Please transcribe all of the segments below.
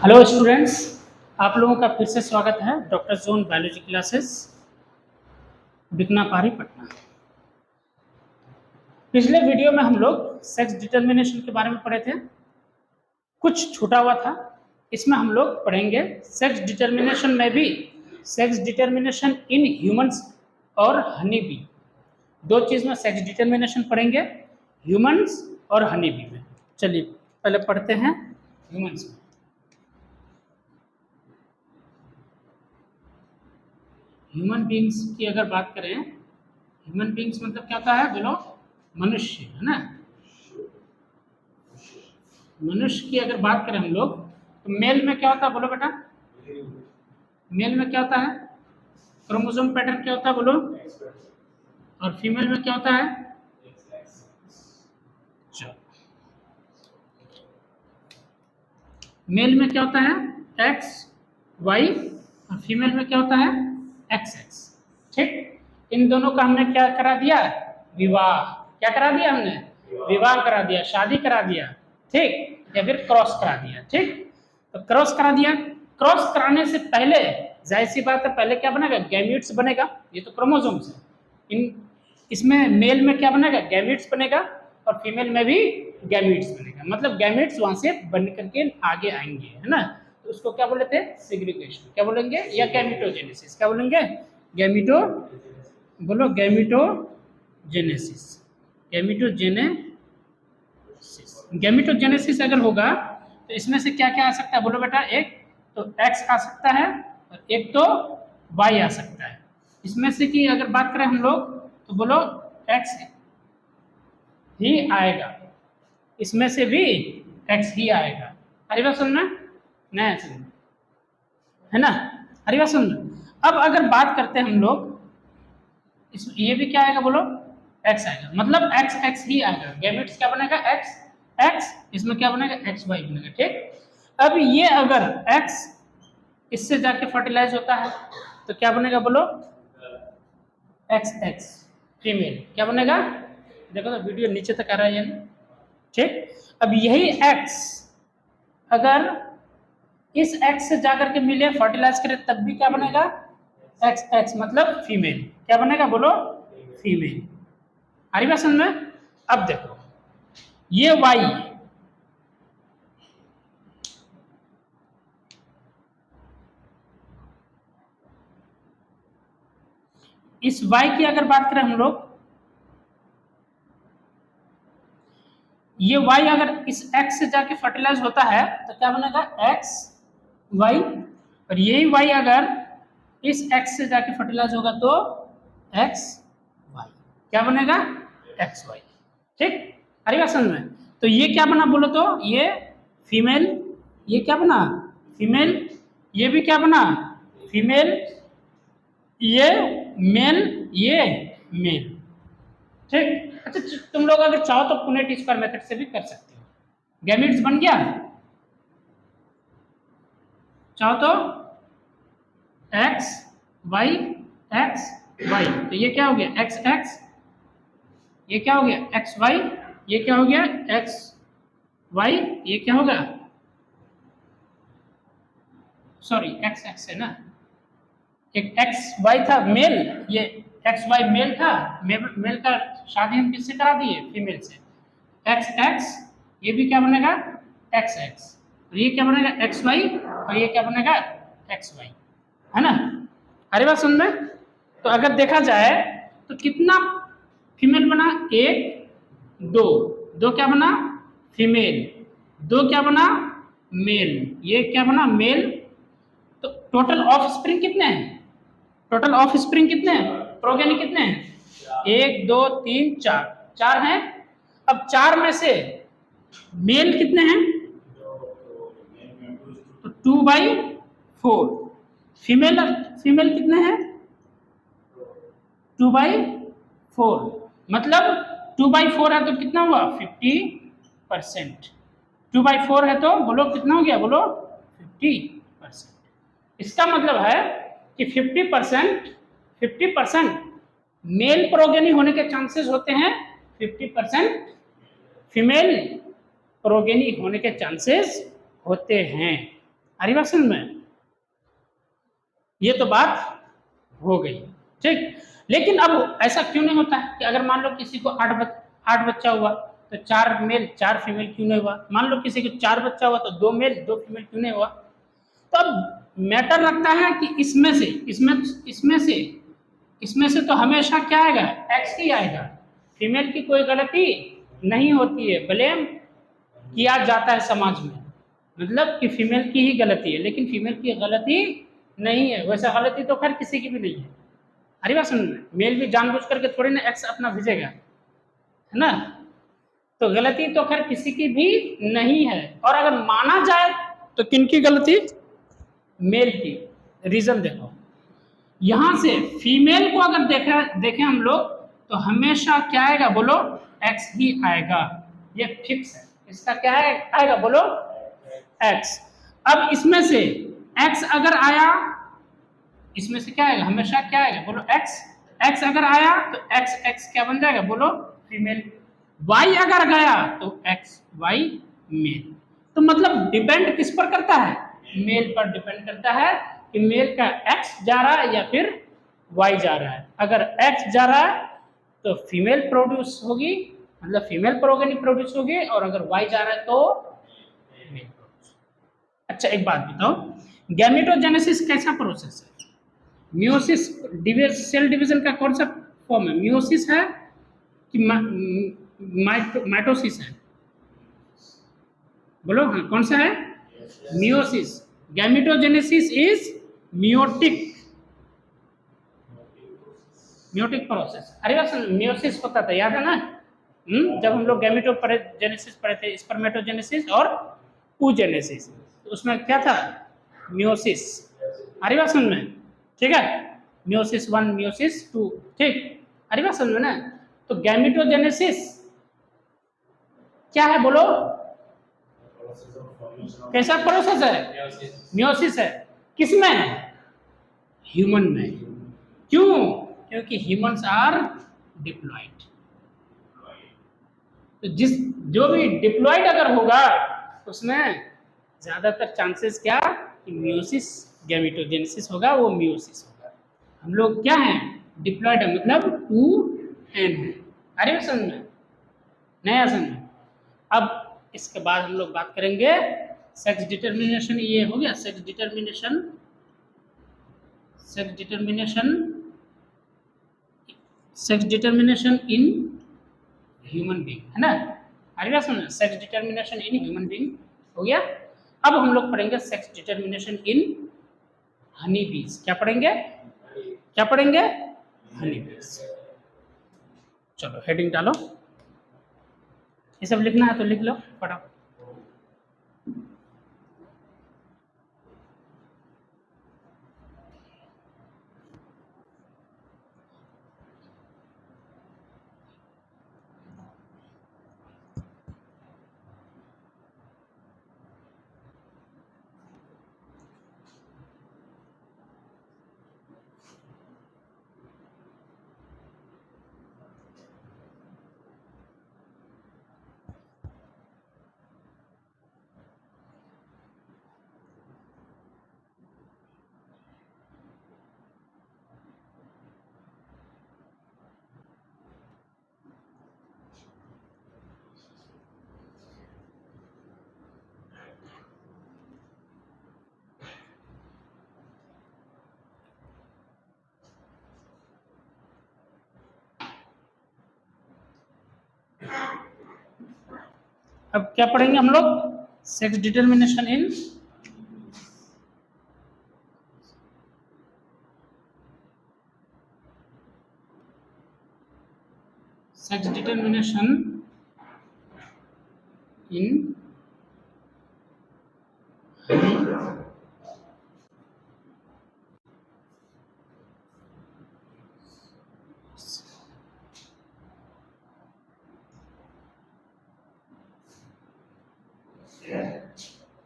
Hello students, आप लोगों का फिर से स्वागत है डॉक्टर जोन बायोलॉजी क्लासेस बिकनापारी पटना। पिछले वीडियो में हम लोग सेक्स डिटर्मिनेशन के बारे में पढ़े थे, कुछ छूटा हुआ था। इसमें हम लोग पढ़ेंगे सेक्स डिटर्मिनेशन में भी सेक्स डिटर्मिनेशन इन ह्यूमंस और हनी बी। दो चीज़ में सेक्स डिटर्मिनेशन पढ़ेंगे, ह्यूमंस और हनी बी में। चलिए पहले पढ़ते हैं ह्यूमंस में। ह्यूमन बींग्स की अगर बात करें, ह्यूमन बींग्स मतलब क्या होता है, बोलो मनुष्य, है ना। मनुष्य की अगर बात करें हम लोग तो मेल में क्या होता है, बोलो बेटा। मेल में क्या होता है, क्रोमोसोम पैटर्न क्या होता है, बोलो। और फीमेल में क्या होता है, मेल में क्या होता है एक्स वाई और फीमेल में क्या होता है एक्स एक्स। ठीक, इन दोनों का हमने क्या करा दिया, विवाह। क्या करा दिया हमने, विवाह करा दिया, शादी करा दिया, ठीक, या फिर क्रॉस करा दिया। ठीक, तो क्रॉस करा दिया। क्रॉस कराने से पहले जाहिर सी बात है, पहले क्या बनेगा, गैमीट्स बनेगा। ये तो क्रोमोसोम्स है। इसमें मेल में क्या बनेगा, गैमीट्स बनेगा, और फीमेल में भी गैमीट्स बनेगा। मतलब गैमीट्स वहां से बन करके आगे आएंगे, है ना। तो उसको क्या बोले थे, सेग्रीगेशन क्या बोलेंगे, या गैमीटोजेनेसिस क्या बोलेंगे, गैमीटो, बोलो गैमीटोजेनेसिस। गैमीटोजेनेसिस अगर होगा तो इसमें से क्या क्या आ सकता है, बोलो बेटा। एक तो एक्स आ सकता है और एक तो वाई आ सकता है। इसमें से कि अगर बात करें हम लोग तो बोलो एक्स ही आएगा, इसमें से भी एक्स ही आएगा। अरे बात सुनना, नहीं सुनना, है ना। अरे बात सुनना। अब अगर बात करते हैं हम लोग, इसमें ये भी क्या आएगा, बोलो एक्स आएगा। मतलब एक्स एक्स ही आएगा। गैमेट्स क्या बनेगा, एक्स एक्स, इसमें क्या बनेगा, एक्स वाई बनेगा। ठीक, अब ये अगर एक्स इससे जाके फर्टिलाइज होता है तो क्या बनेगा, बोलो एक्स एक्स फीमेल क्या बनेगा। देखो तो वीडियो नीचे तक आ रहा है यानी। ठीक, अब यही एक्स अगर इस एक्स से जाकर के मिले, फर्टिलाइज करे, तब भी क्या बनेगा, एक्स एक्स मतलब फीमेल क्या बनेगा, बोलो फीमेल। आ रही बात समझ में। अब देखो ये वाई, इस वाई की अगर बात करें हम लोग, ये वाई अगर इस एक्स से जाके फर्टिलाइज होता है तो क्या बनेगा, एक्स वाई। और यही वाई अगर इस एक्स से जाके फर्टिलाइज होगा तो एक्स वाई क्या बनेगा, एक्स वाई। ठीक, अरे बात समझ में। तो ये क्या बना, बोलो तो ये फीमेल, ये क्या बना फीमेल, ये भी क्या बना फीमेल, ये मेल, ये मेल। ठीक, अच्छा तुम लोग अगर चाहो तो पुनेट स्क्वायर मेथड से भी कर सकते हो। गैमीट्स बन गया, चाहो तो एक्स वाई एक्स वाई, तो ये क्या हो गया एक्स एक्स, ये क्या हो गया एक्स वाई, ये क्या हो गया एक्स वाई, ये क्या होगा, सॉरी एक्स एक्स है ना, एक एक्स वाई था मेल, ये एक्स वाई मेल था। मेल का शादी हम किससे करा दिए, फीमेल से। एक्स एक्स, ये भी क्या बनेगा एक्स एक्स, और ये क्या बनेगा एक्स वाई, और ये क्या बनेगा एक्स वाई, है ना। अरे बात सुन में। तो अगर देखा जाए तो कितना फीमेल बना, एक दो, दो क्या बना फीमेल, दो क्या बना मेल, ये क्या बना मेल। तो टोटल ऑफ स्प्रिंग कितने हैं, टोटल ऑफ स्प्रिंग कितने हैं, प्रोगेनी कितने हैं, एक दो तीन चार, चार हैं। अब चार में से मेल कितने हैं, तो 2/4, फीमेल, फीमेल कितने हैं 2/4, मतलब 2/4 है तो कितना हुआ 50%। 2/4 है तो बोलो कितना हो गया, बोलो 50%। इसका मतलब है कि 50% मेल प्रोगेनी होने के चांसेस होते हैं, 50% फीमेल प्रोगेनी होने के चांसेस होते हैं। आ रही बात समझ में? ये तो बात हो गई, ठीक। लेकिन अब ऐसा क्यों नहीं होता है कि अगर मान लो किसी को 8 बच्चा हुआ तो 4 मेल 4 फीमेल क्यों नहीं हुआ? मान लो किसी को 4 बच्चा हुआ तो 2 मेल 2 फीमेल क्यों नहीं हुआ? तो अब मैटर रखता है कि इसमें से तो हमेशा क्या आएगा? एक्स ही आएगा। फीमेल की कोई गलती नहीं होती है, ब्लेम किया जाता है समाज में, मतलब कि फीमेल की ही गलती है, लेकिन फीमेल की गलती नहीं है। वैसा गलती तो खैर किसी की भी नहीं है। अरे बात सुन, मेल भी जानबूझ करके थोड़ी ना एक्स अपना भेजेगा, है ना? तो गलती तो खैर किसी की भी नहीं है। और अगर माना जाए तो किनकी गलती? मेल की। रीजन देखो, यहां से फीमेल को अगर देखें हम लोग तो हमेशा क्या आएगा? बोलो, एक्स ही आएगा, ये फिक्स है। इसका क्या है आएगा? बोलो, एक्स। अब इसमें से एक्स अगर आया, इसमें से क्या आएगा? हमेशा क्या आएगा? बोलो, एक्स। एक्स अगर आया तो एक्स एक्स क्या बन जाएगा? बोलो, फीमेल। वाई अगर गया तो एक्स वाई मेल। तो मतलब डिपेंड किस पर करता है? मेल पर डिपेंड करता है कि मेल का एक्स जा रहा है या फिर वाई जा रहा है। अगर एक्स जा रहा है तो फीमेल प्रोड्यूस होगी, मतलब फीमेल प्रोगेनी प्रोड्यूस होगी, और अगर वाई जा रहा है तो मेल प्रोड्यूस। अच्छा एक बात बताओ, गैमेटोजेनेसिस कैसा प्रोसेस है? मियोसिस सेल डिवीजन का कौन सा फॉर्म है? मियोसिस है कि माइटोसिस है? बोलो, हाँ कौन सा है? Meiosis. Gametogenesis is meiotic process. अरे बस मियोसिस होता था, याद है ना? जब हम लोग गैमेटोजेनेसिस पढ़े थे, स्पर्मेटोजेनेसिस और oogenesis, तो उसमें क्या था? मियोसिस। अरे बात समझ में? ठीक है, मियोसिस 1 मियोसिस 2, ठीक। अरे बात समझ में ना? तो गैमेटोजेनेसिस क्या है? बोलो, कैसा प्रोसेस है? मियोसिस है। किसमें? ह्यूमन में। क्यों? क्योंकि ह्यूमंस आर डिप्लॉयड। तो जो भी डिप्लॉयड अगर होगा उसमें ज्यादातर चांसेस क्या कि मियोसिस गैमेटोजेनेसिस होगा, वो मियोसिस होगा। हम लोग क्या हैं? डिप्लॉयड है, मतलब 2n है। अरे समझ में? नया समझ में? अब इसके बाद हम लोग बात करेंगे सेक्स डिटर्मिनेशन। ये हो गया sex determination in human being, है ना? आगे सुन, sex determination in human being हो गया। अब हम लोग पढ़ेंगे सेक्स डिटर्मिनेशन इन हनी बीज। क्या पढ़ेंगे? हनी बीज। चलो हेडिंग डालो, ये सब लिखना है तो लिख लो फटाफट। अब क्या पढ़ेंगे हम लोग? सेक्स डिटर्मिनेशन इन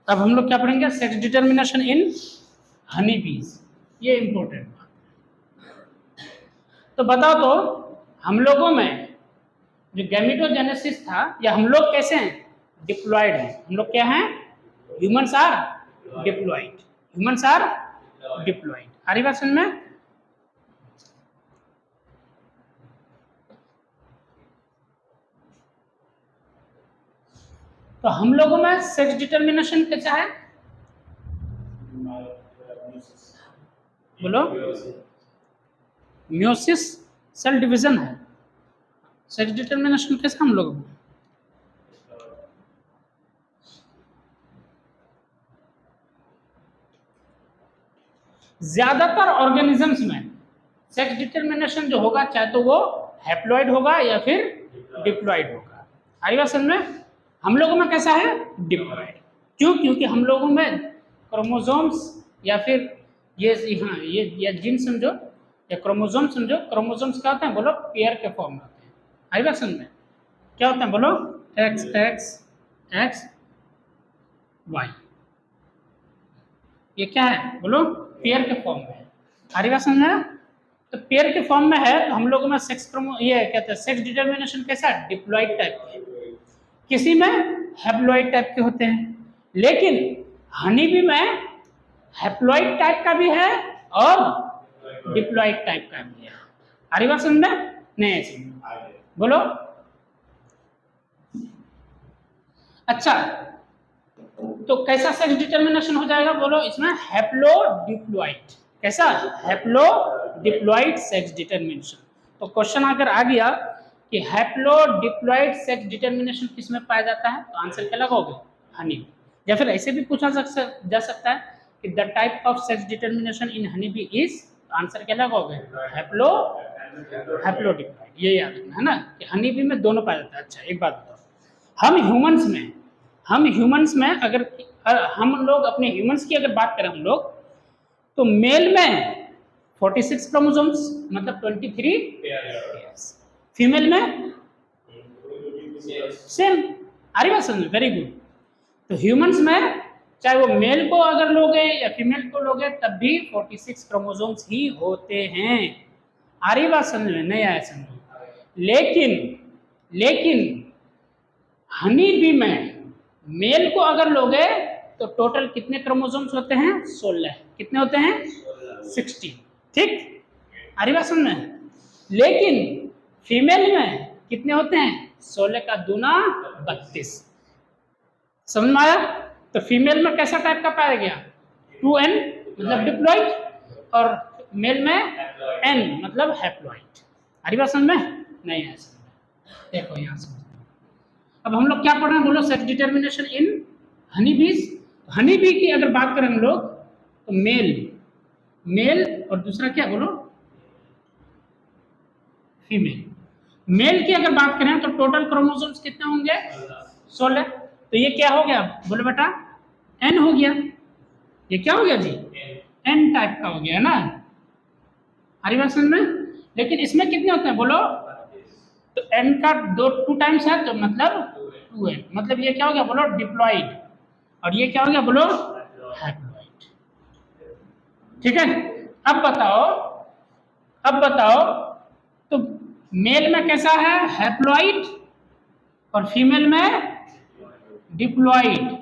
अब हम लोग क्या पढ़ेंगे? सेक्स डिटर्मिनेशन इन हनी बीज। ये इंपॉर्टेंट बात। तो बताओ तो, हम लोगों में जो गैमेटोजेनेसिस था, या हम लोग कैसे हैं? डिप्लॉयड हैं। हम लोग क्या हैं? Humans are diploid, humans are diploid. आ रही बात समझ में? तो हम लोगों में सेक्स डिटर्मिनेशन कैसा है? बोलो। म्योसिस सेल डिवीजन है। सेक्स डिटर्मिनेशन कैसा हम लोगों में? ज्यादातर ऑर्गेनिजम्स में सेक्स डिटर्मिनेशन जो होगा चाहे तो वो हैप्लॉइड होगा या फिर डिप्लॉइड होगा। आ रही बात समझ में? हम लोगों में कैसा है? डिप्लॉइड। क्यों? क्योंकि हम लोगों में क्रोमोसोम्स या फिर ये हाँ ये जीन समझो या क्रोमोसोम समझो। क्रोमोसोम्स क्या होते हैं? बोलो पेयर के फॉर्म में होते हैं। आ रही बात समझ में? क्या होते हैं? बोलो एक्स एक्स एक्स वाई। ये क्या है? बोलो पेयर के फॉर्म में है। आ रही बात समझ में? तो पेयर के फॉर्म में है तो हम लोगों में ये कहते हैं सेक्स डिटर्मिनेशन कैसा? डिप्लॉइड टाइप के। किसी में हैप्लॉइड टाइप के होते हैं, लेकिन हनी बी में हैप्लॉइड टाइप का भी है और डिप्लॉइड टाइप का भी है। आ रही बात समझ में? नहीं ऐसे बोलो। अच्छा, तो कैसा सेक्स डिटर्मिनेशन हो जाएगा? बोलो इसमें हैप्लोडिप्लॉइड। कैसा? हैप्लोडिप्लॉइड सेक्स डिटर्मिनेशन। तो क्वेश्चन अगर आ गया कि हैप्लोडिप्लॉइड सेक्स डिटर्मिनेशन किस में पाया जाता है, तो आंसर क्या लगाओगे? हनी। या फिर ऐसे भी पूछा जा सकता है कि the type of sex determination in honey bee is, answer क्या लगाओगे? हैप्लोडिप्लॉइड। ये याद रखना है ना कि हनी बी में दोनों पाया जाता है। अच्छा एक बात बताओ, हम ह्यूमंस में अगर हम लोग अपने ह्यूमंस की अगर बात करें हम लोग, तो मेल में 46 क्रोमोसोम्स मतलब 23 पेयर्स, फीमेल में सेम। आ रही बात समझ में? Very good. तो ह्यूमंस में चाहे वो मेल को अगर लोगे या फीमेल को लोगे तब भी 46 क्रोमोसोम्स ही होते हैं। आ रही बात समझ में? नहीं आया समझ में? लेकिन हनी बी में मेल को अगर लोगे तो टोटल कितने क्रोमोसोम्स होते हैं? 16। कितने होते हैं? 16। ठीक। आ रही बात समझ में? लेकिन फीमेल में कितने होते हैं? 16 का दूना 32। समझ में आया? तो फीमेल में कैसा टाइप का पाया गया? 2n मतलब डिप्लॉइड, और मेल में n मतलब हैप्लॉइड। आ रही बात समझ में? नहीं है समझ में? देखो यहाँ समझ। अब हम लोग क्या पढ़ रहे हैं? बोलो सेक्स डिटर्मिनेशन इन हनी बीज। हनी बी की अगर बात करें हम लोग तो मेल और दूसरा क्या? बोलो फीमेल। मेल की अगर बात करें तो टोटल क्रोमोसोम्स कितने होंगे? 16। तो ये क्या हो गया? बोलो बेटा एन हो गया। ये क्या हो गया जी? एन टाइप का हो गया ना। हरी बात समझ में? लेकिन इसमें कितने होते हैं? बोलो। तो एन का टू टाइम्स है तो मतलब 2n, मतलब ये क्या हो गया? बोलो डिप्लॉइड। और ये क्या हो गया? बोलो हैप्लॉइड। ठीक है। अब बताओ तो मेल में कैसा है? हैप्लॉइड, और फीमेल में डिप्लॉइड।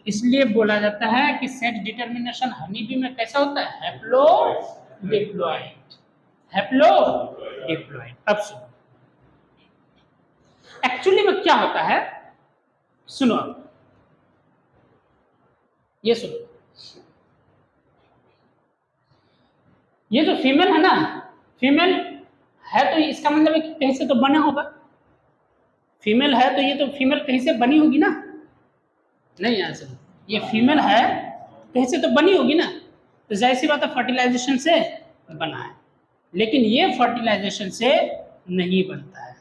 इसलिए बोला जाता है कि सेक्स डिटर्मिनेशन हनी बी में कैसा होता है? हैप्लोडिप्लॉइड। हैप्लोडिप्लॉइड। अब सुनो एक्चुअली में क्या होता है, सुनो ये सुनो। ये जो फीमेल है ना, फीमेल है तो इसका मतलब है कि कहीं से तो बना होगा। फीमेल है तो ये तो फीमेल कहीं से बनी होगी ना। नहीं आंसर, ये फीमेल है कहीं से तो बनी होगी ना। तो जाहिर सी बात है फर्टिलाइजेशन से बना है, लेकिन ये फर्टिलाइजेशन से नहीं बनता है।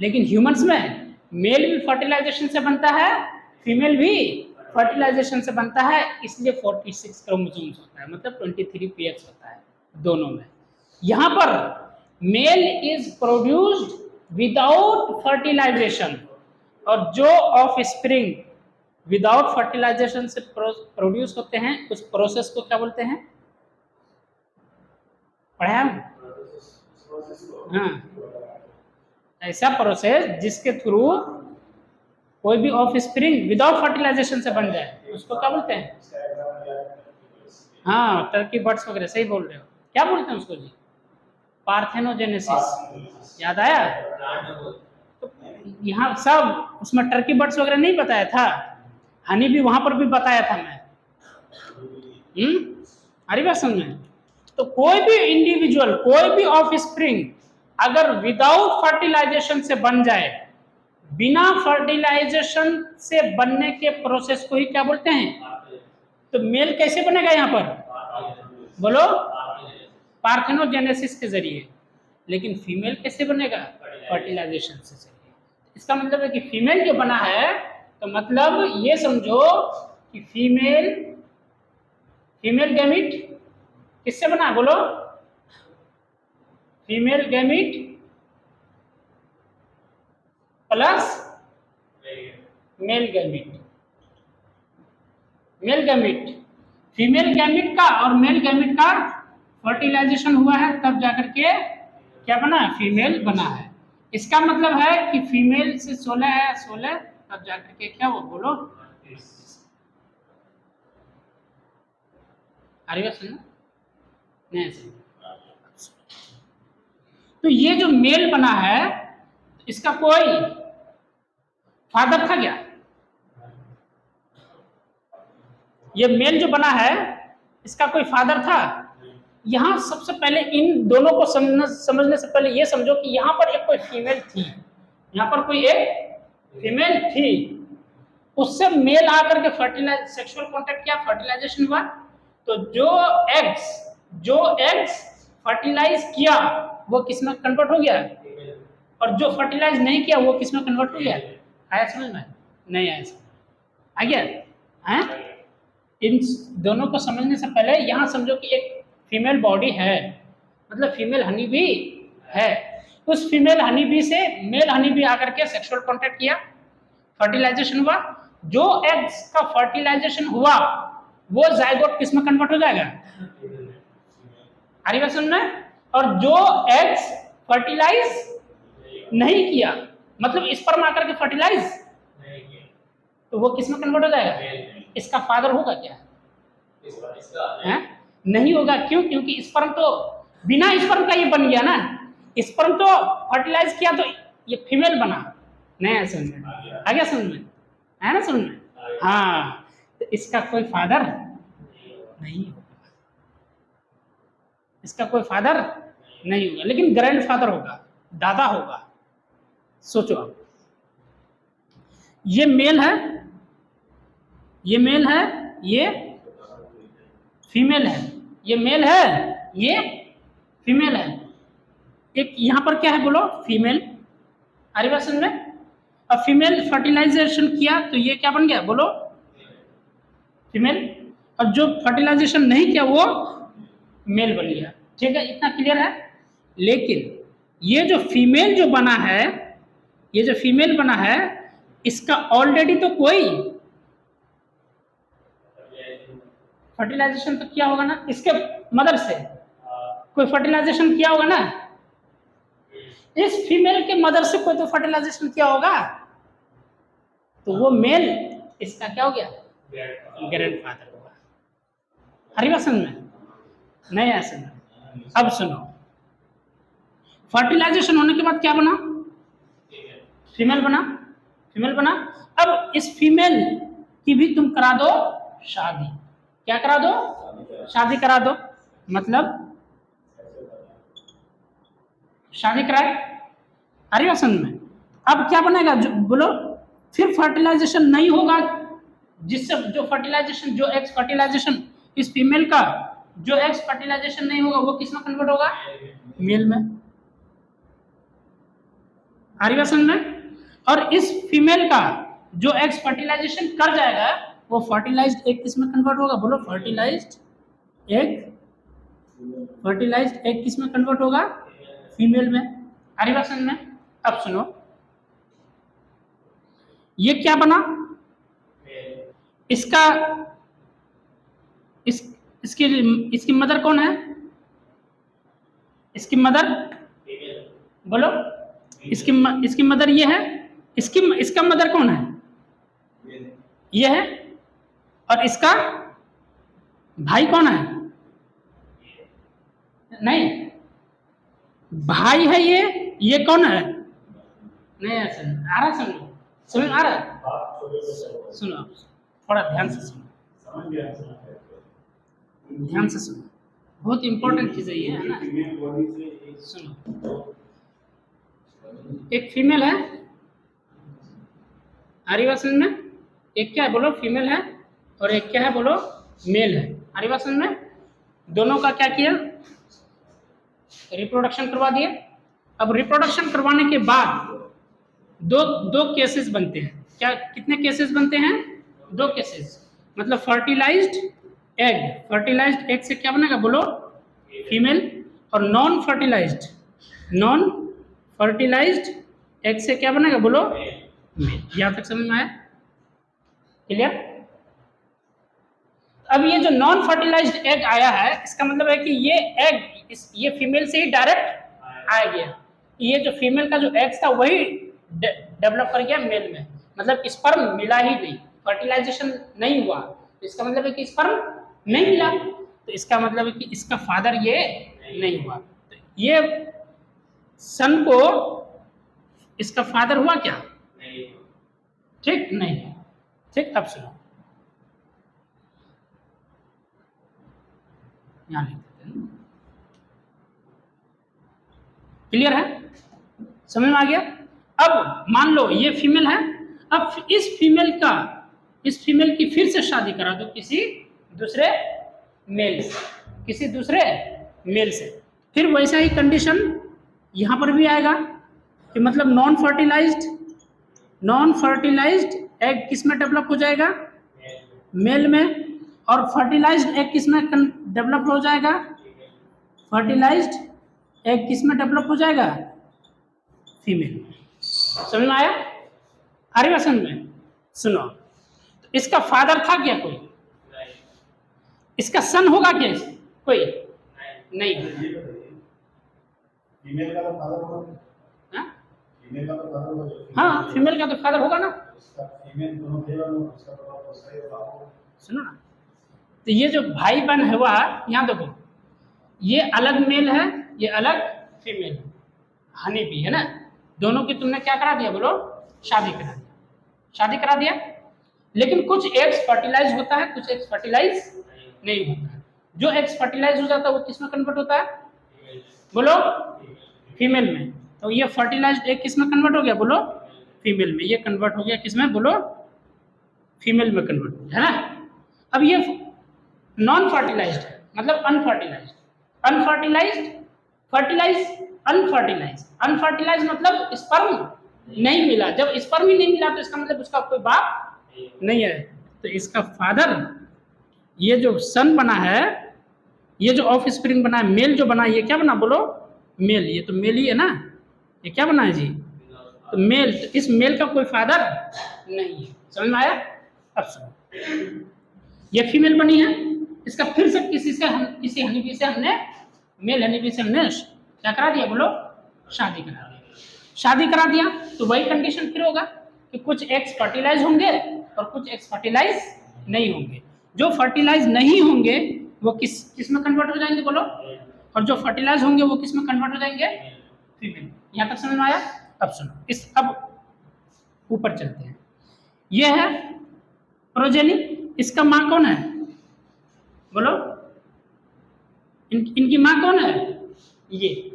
लेकिन ह्यूमंस में मेल भी फर्टिलाइजेशन से बनता है, फीमेल भी फर्टिलाइजेशन से बनता है, इसलिए 46 क्रोमोसोम्स होता है, मतलब 23 पेयर्स होता है दोनों में। यहाँ पर male is produced without fertilization, और जो ऑफ स्प्रिंग विदाउट फर्टिलाइजेशन से प्रोड्यूस होते हैं उस प्रोसेस को क्या बोलते हैं? पढ़ा है? हाँ, ऐसा प्रोसेस जिसके थ्रू कोई भी ऑफ स्प्रिंग विदाउट फर्टिलाइजेशन से बन जाए उसको क्या बोलते हैं? हाँ, टर्की बर्ड्स वगैरह, सही बोल रहे हो। क्या बोलते हैं उसको जी? पार्थेनोजेनेसिस। याद आया? तो यहाँ सब उसमें टर्की बर्ड्स वगैरह नहीं बताया था, हनी भी वहां पर भी बताया था मैं। अरे बात समझ में? तो कोई भी इंडिविजुअल, कोई भी ऑफ स्प्रिंग अगर विदाउट फर्टिलाइजेशन से बन जाए, बिना फर्टिलाइजेशन से बनने के प्रोसेस को ही क्या बोलते हैं? तो मेल कैसे बनेगा यहाँ पर? बोलो। पार्थेनोजेनेसिस के जरिए। लेकिन फीमेल कैसे बनेगा? फर्टिलाइजेशन से जरिए। इसका मतलब है कि फीमेल जो बना है, तो मतलब ये समझो कि फीमेल गैमीट किससे बना? बोलो। Female gamete plus male gamete. Male gamete, female gamete का और मेल गैमीट का फर्टिलाइजेशन हुआ है, तब जाकर के क्या बना? फीमेल बना है। इसका मतलब है कि फीमेल से 16 है, 16 तब जाकर के क्या वो? बोलो। अरे सुन नहीं सुन। तो ये जो मेल बना है, इसका कोई फादर था क्या? ये मेल जो बना है, इसका कोई फादर था? यहां सबसे पहले इन दोनों को समझने से पहले ये समझो कि यहां पर एक कोई फीमेल थी, यहां पर कोई एक फीमेल थी, उससे मेल आकर के फर्टिलाइज सेक्सुअल कांटेक्ट किया, फर्टिलाइजेशन हुआ। तो जो एग्स फर्टिलाइज किया वो किस में कन्वर्ट हो गया? और जो फर्टिलाइज नहीं किया वो किस में कन्वर्ट हो गया? आया समझ में? नहीं आया समझ? आ गया है? इन दोनों को समझने से पहले यहां समझो कि एक फीमेल बॉडी है, मतलब फीमेल हनी भी है। उस फीमेल हनी बी से मेल हनी बी आकर के सेक्सुअल कांटेक्ट किया, फर्टिलाइजेशन हुआ। जो एग्स का फर्टिलाइजेशन हुआ वो जाइगोट किस में कन्वर्ट हो जाएगा? आ रही बात समझ में? और जो एग्स फर्टिलाइज नहीं किया, मतलब स्पर्म आकर के फर्टिलाइज, तो वो किस में कन्वर्ट हो जाएगा? इसका फादर होगा क्या? है? नहीं होगा। क्यों? क्योंकि स्पर्म तो बिना स्पर्म का ये बन गया ना, स्पर्म तो फर्टिलाइज किया तो ये फीमेल बना। नहीं है समझ में? आ गया समझ में? है ना समझ में? हाँ, तो इसका कोई फादर नहीं होगा, इसका कोई फादर नहीं होगा, लेकिन ग्रैंड फादर होगा, दादा होगा। सोचो आप, ये मेल है, ये मेल है, ये फीमेल है, ये मेल है, ये फीमेल है। एक यहां पर क्या है? बोलो। फीमेल। अरे बात समझ में? अब फीमेल फर्टिलाइजेशन किया तो ये क्या बन गया? बोलो। फीमेल। और जो फर्टिलाइजेशन नहीं किया वो मेल बन गया। ठीक है, इतना क्लियर है। लेकिन ये जो फीमेल जो बना है, ये जो फीमेल बना है, इसका ऑलरेडी तो कोई फर्टिलाइजेशन तो किया होगा ना, इसके मदर से कोई फर्टिलाइजेशन किया होगा ना, इस फीमेल के मदर से कोई तो फर्टिलाइजेशन किया होगा, तो वो मेल इसका क्या हो गया? ग्रैंड फादर होगा। हरी बात समझ में? नहीं है समझ में? अब सुनो, फर्टिलाइजेशन होने के बाद क्या बना? फीमेल बना। फीमेल बना। अब इस फीमेल की भी तुम करा दो शादी। क्या करा दो? शादी करा दो। मतलब शादी कराए। अरे बात समझ में? अब क्या बनेगा? जो बोलो, फिर फर्टिलाइजेशन नहीं होगा, जिससे जो फर्टिलाइजेशन, जो एक्स फर्टिलाइजेशन इस फीमेल का, जो एक्स फर्टिलाइजेशन नहीं होगा वो किस में कन्वर्ट होगा? मेल में। आ रही बात समझ में? और इस फीमेल का जो एक्स फर्टिलाइजेशन कर जाएगा वो फर्टिलाइज्ड एग किस में कन्वर्ट होगा? बोलो। Fertilised egg. फर्टिलाइज्ड एग किस में कन्वर्ट होगा? फीमेल में। आ रही बात समझ में? अब सुनो, ये क्या बना? इसका इसकी मदर कौन है? इसकी मदर बोलो। इसकी मदर ये है। इसका मदर कौन है? ये है, और इसका भाई कौन है? नहीं, भाई है ये कौन है? नहीं ऐसा आ रहा, समझ आ रहा है? सुनो आप, थोड़ा ध्यान से सुनो, ध्यान से सुनो, बहुत इंपॉर्टेंट चीज है ये, है ना? सुनो, एक फीमेल है, आ रही बात समझ में? एक क्या है बोलो, फीमेल है, और एक क्या है बोलो, मेल है। आ रही बात समझ में? दोनों का क्या किया, रिप्रोडक्शन करवा दिए। अब रिप्रोडक्शन करवाने के बाद दो केसेस बनते हैं। क्या, कितने केसेस बनते हैं? 2 केसेस। मतलब फर्टिलाइज्ड एग से क्या बनेगा बोलो, फीमेल, और नॉन फर्टिलाइज्ड एग से क्या बनेगा बोलो, मेल। यहां तक समझ में आया? क्लियर? अब ये जो नॉन फर्टिलाइज्ड एग आया है, इसका मतलब है कि ये एग ये फीमेल से ही डायरेक्ट आ गया। ये जो फीमेल का जो एग था वही डेवलप कर गया मेल में, मतलब स्पर्म मिला ही नहीं, फर्टिलाइजेशन नहीं हुआ। तो इसका मतलब है कि स्पर्म नहीं मिला, तो इसका मतलब है कि इसका फादर ये नहीं हुआ। तो ये सन को इसका फादर हुआ क्या? ठीक नहीं। ठीक, अब सुनो, यहाँ लिख देते हैं। क्लियर है? समझ में आ गया? अब मान लो ये फीमेल है, अब इस फीमेल की फिर से शादी करा दो किसी दूसरे मेल से, फिर वैसा ही कंडीशन यहां पर भी आएगा कि मतलब नॉन फर्टिलाइज्ड एग किस में डेवलप हो जाएगा? मेल में। और फर्टिलाइज्ड एग किस में डेवलप हो जाएगा? फर्टिलाइज्ड एग किस में डेवलप हो जाएगा? फीमेल। समझ में आया? आ रही समझ में? सुनो, तो इसका फादर था क्या कोई? इसका सन होगा क्या कोई? नहीं। फीमेल का तो फादर होगा। हाँ? फीमेल का तो फादर होगा। हाँ, फीमेल का तो फादर होगा ना। फीमेल दोनों उसका तो बाप उसका ही होगा। सुनो ना, तो ये जो भाई बहन हुआ, यहाँ देखो, ये अलग मेल है, ये अलग फीमेल है, हनी भी है ना। दोनों की तुमने क्या करा दिया बोलो? शादी करा दिया। लेकिन कुछ एग्स फर्टिलाइज होता है, कुछ एग्स फर्टिलाइज नहीं होता है। जो एग्स फर्टिलाइज हो जाता है वो किस में कन्वर्ट होता है बोलो? फीमेल में। तो ये फर्टिलाइज्ड एग किस में कन्वर्ट हो गया बोलो? फीमेल में। ये कन्वर्ट हो गया किस में बोलो? फीमेल में कन्वर्ट हो गया, है ना। अब ये नॉन फर्टिलाइज्ड है, मतलब अनफर्टिलाइज्ड मतलब स्पर्म नहीं मिला। जब स्पर्म ही नहीं मिला तो इसका मतलब उसका कोई बाप नहीं है। तो इसका फादर, ये जो सन बना है, ये जो ऑफ स्प्रिंग बना है, मेल जो बना है, ये क्या बना बोलो? मेल। ये तो मेल ही है ना, ये क्या बना है जी? तो मेल। तो इस मेल का कोई फादर नहीं है। समझ में आया? अब सुनो, ये फीमेल बनी है, इसका फिर से किसी हनीबी से हमने, मेल हनीबी से हमने क्या करा दिया बोलो? शादी करा दिया। तो वही कंडीशन फिर होगा कि कुछ एग्स फर्टिलाइज होंगे और कुछ एग्स फर्टिलाइज नहीं होंगे। जो फर्टिलाइज नहीं होंगे वो किस में कन्वर्ट हो जाएंगे बोलो? और जो फर्टिलाइज होंगे वो किस में कन्वर्ट हो जाएंगे? फीमेल। यहाँ तक समझ में आया? अब सुनो, अब ऊपर चलते हैं। ये है प्रोजेनी, इसका माँ कौन है बोलो? इनकी माँ कौन है? ये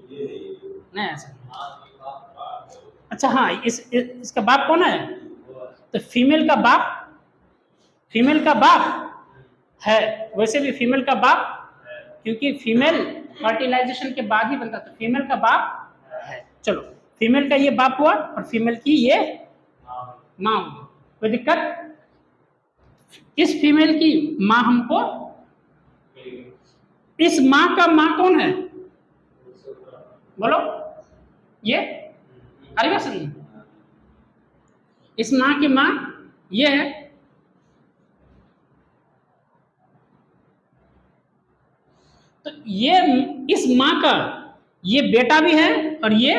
नहीं ऐसा। अच्छा हाँ, इसका बाप कौन है? तो फीमेल का बाप है। वैसे भी फीमेल का बाप, क्योंकि फीमेल फर्टिलाइजेशन के बाद ही बनता, तो फीमेल का बाप है। चलो, फीमेल का ये बाप हुआ और फीमेल की ये माँ हुई। कोई दिक्कत? इस फीमेल की माँ हमको, इस माँ का माँ कौन है बोलो? ये अरे बात सुनिए, इस माँ की माँ ये है। तो ये इस माँ का ये बेटा भी है और ये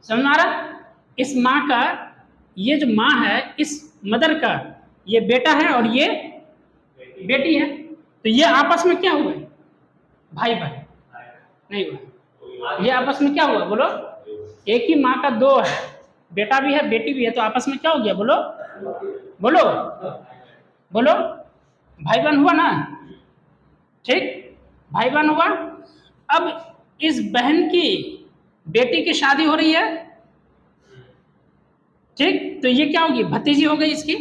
समझ आ रहा? इस माँ का ये जो माँ है, इस मदर का ये बेटा है और ये बेटी है, तो ये आपस में क्या हुए? भाई बहन नहीं हुआ। ये आपस में क्या हुआ बोलो? एक ही माँ का दो है, बेटा भी है बेटी भी है, तो आपस में क्या हो गया बोलो? बोलो बोलो, भाई बहन हुआ ना? ठीक, भाई बहन हुआ। अब इस बहन की बेटी की शादी हो रही है, ठीक, तो ये क्या होगी? भतीजी हो गई इसकी।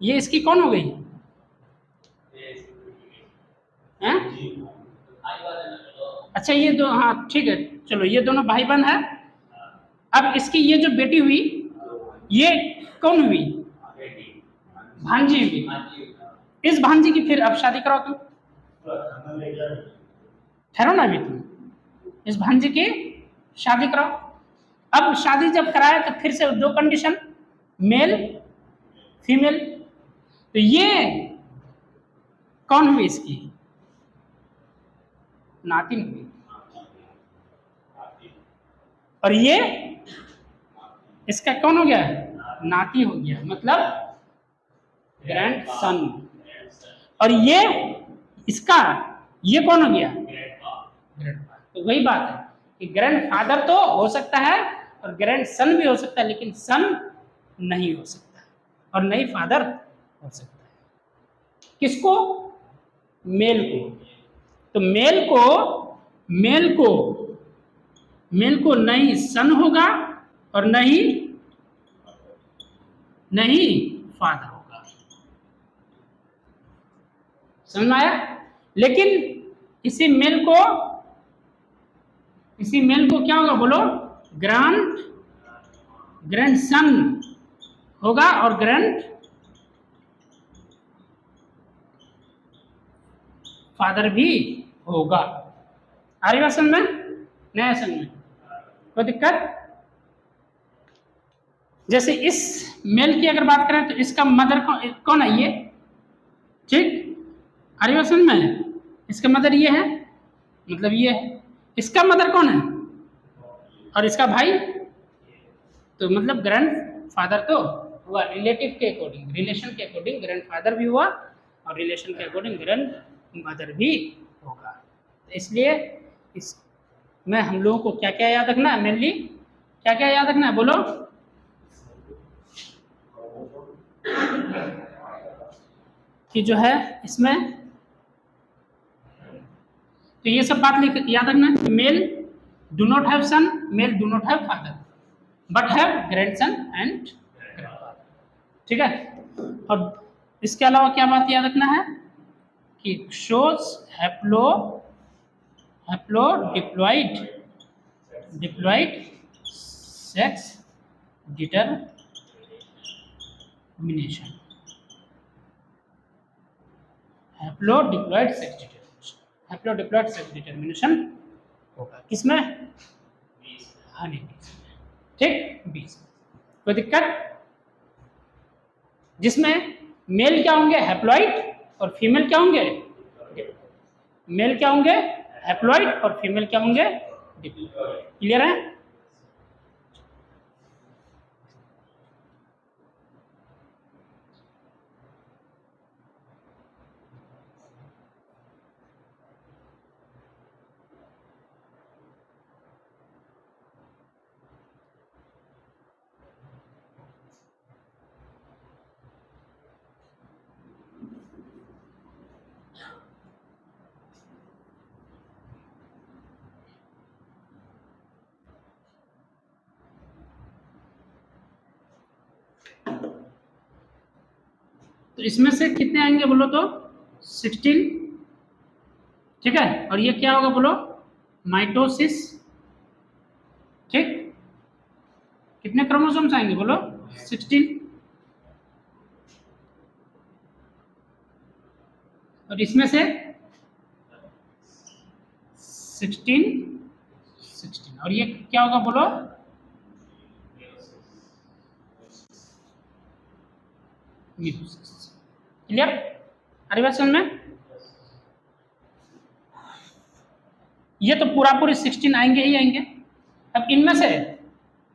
ये इसकी कौन हो गई? हैं? अच्छा ये दो, हाँ ठीक है, चलो ये दोनों भाई बहन है। अब इसकी ये जो बेटी हुई, ये कौन हुई? भांजी हुई। इस भांजी की फिर अब शादी कराओ तुम। ठहरो ना अभी तुम, इस भांजी की शादी कराओ। अब शादी जब कराए तो फिर से दो कंडीशन, मेल फीमेल। तो ये कौन हुई? इसकी नातिन हुई। और ये इसका कौन हो गया? नाती हो गया, मतलब ग्रैंड सन। और ये इसका ये कौन हो गया? ग्रैंडफादर। तो वही बात है कि ग्रैंडफादर तो हो सकता है और ग्रैंड सन भी हो सकता है, लेकिन सन नहीं हो सकता और नहीं फादर हो सकता है। किसको? मेल को। तो मेल को नहीं सन होगा और नहीं फादर होगा। समझ में आया? लेकिन इसी मेल को क्या होगा बोलो? ग्रैंड सन होगा और ग्रैंड फादर भी होगा। आ रही बात समझ में? नया समझ में? कोई दिक्कत? जैसे इस मेल की अगर बात करें तो इसका मदर कौन है? ये, ठीक, आ रही बात समझ में? इसका मदर ये है, मतलब ये है। इसका मदर कौन है? और इसका भाई, तो मतलब ग्रैंड फादर तो हुआ। रिलेटिव के अकॉर्डिंग, रिलेशन के अकॉर्डिंग ग्रैंड फादर भी हुआ और रिलेशन के अकॉर्डिंग ग्रैंड मदर भी होगा। तो इसलिए इसमें हम लोगों को क्या क्या याद रखना है? मेनली क्या क्या याद रखना है बोलो? कि जो है इसमें तो ये सब बात याद रखना है। Male do not have son, male do not have father, but have grandson and grandfather. ठीक है? और इसके अलावा क्या बात याद रखना है कि shows haplo diploid sex determination. Haplo diploid sex determination होगा किसमें? हनी बीज में। ठीक, बीज। कोई दिक्कत? जिसमें मेल क्या होंगे? हैप्लॉइड और फीमेल क्या होंगे? मेल क्या होंगे? हैप्लॉइड और फीमेल क्या होंगे? डिप्लॉइड। क्लियर है? तो इसमें से कितने आएंगे बोलो तो? 16। ठीक है? और ये क्या होगा बोलो? माइटोसिस। ठीक, कितने क्रोमोसोम्स आएंगे बोलो? 16। और इसमें से 16 और ये क्या होगा बोलो? क्लियर? अरे बात समझ में? ये तो पूरा पूरी 16 आएंगे ही आएंगे। अब इनमें से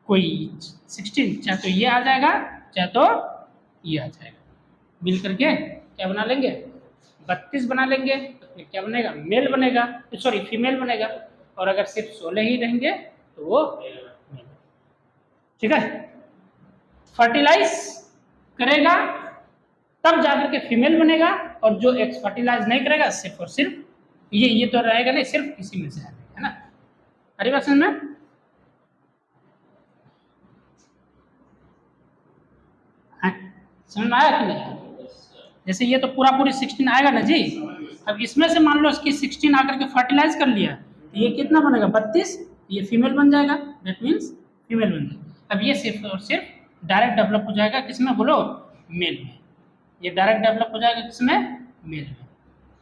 कोई 16 चाहे तो ये आ जाएगा चाहे तो ये आ जाएगा, मिल करके क्या बना लेंगे 32 बना लेंगे, तो फिर क्या बनेगा मेल बनेगा, सॉरी फीमेल बनेगा। और अगर सिर्फ 16 ही रहेंगे तो वो मेल। ठीक है, फर्टिलाइज करेगा तब जाकर के फीमेल बनेगा, और जो एक्स फर्टिलाइज नहीं करेगा सिर्फ और सिर्फ ये तो रहेगा नहीं, सिर्फ इसी में से रहेगा, है ना। अरे बात समझ में? हाँ, समझ में आया कि नहीं? जैसे ये तो पूरा पूरी 16 आएगा ना जी। अब इसमें से मान लो इसकी 16 आकर के फर्टिलाइज कर लिया, तो ये कितना बनेगा 32, ये फीमेल बन जाएगा, दैट मीन्स फीमेल बन जाएगा। अब ये सिर्फ और सिर्फ डायरेक्ट डेवलप हो जाएगा किसमें बोलो मेल में, ये डायरेक्ट डेवलप हो जाएगा किसमें मेल में।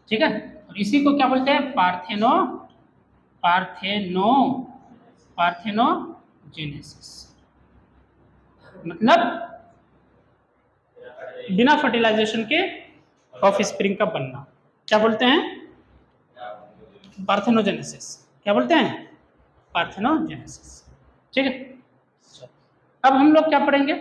ठीक है, और इसी को क्या बोलते हैं पार्थेनोजेनेसिस, मतलब बिना फर्टिलाइजेशन के ऑफस्प्रिंग का बनना। क्या बोलते हैं पार्थेनोजेनेसिस, क्या बोलते हैं पार्थेनोजेनेसिस। ठीक है, अब हम लोग क्या पढ़ेंगे,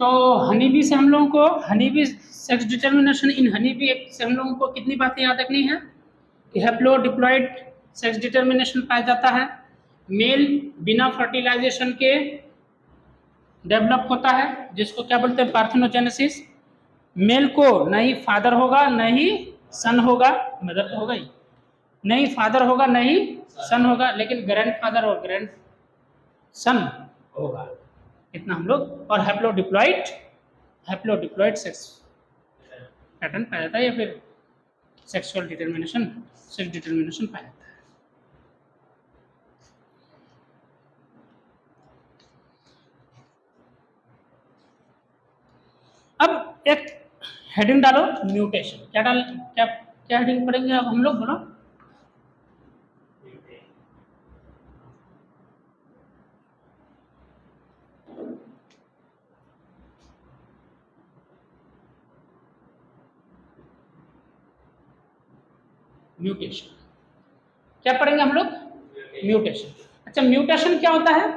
तो हनीबी से हम लोगों को हनीबी सेक्स डिटर्मिनेशन इन हनीबी से हम लोगों को कितनी बातें याद रखनी है कि हैप्लोडिप्लॉइड सेक्स डिटर्मिनेशन पाया जाता है, मेल बिना फर्टिलाइजेशन के डेवलप होता है जिसको क्या बोलते हैं पार्थेनोजेनेसिस। मेल को न ही फादर होगा न ही सन होगा, मदर तो होगा ही, न ही फादर होगा न ही सन होगा, लेकिन ग्रैंड फादर और ग्रैंड सन होगा, इतना हम लोग। और हैप्लोडिप्लॉइड सेक्स पैटर्न पाया जाता है, या फिर सेक्स डिटर्मिनेशन पाया जाता है। अब एक हेडिंग डालो म्यूटेशन, क्या हेडिंग पढ़ेंगे अब हम लोग बोलो। म्यूटेशन क्या पढ़ेंगे हम लोग, म्यूटेशन। अच्छा, म्यूटेशन क्या होता है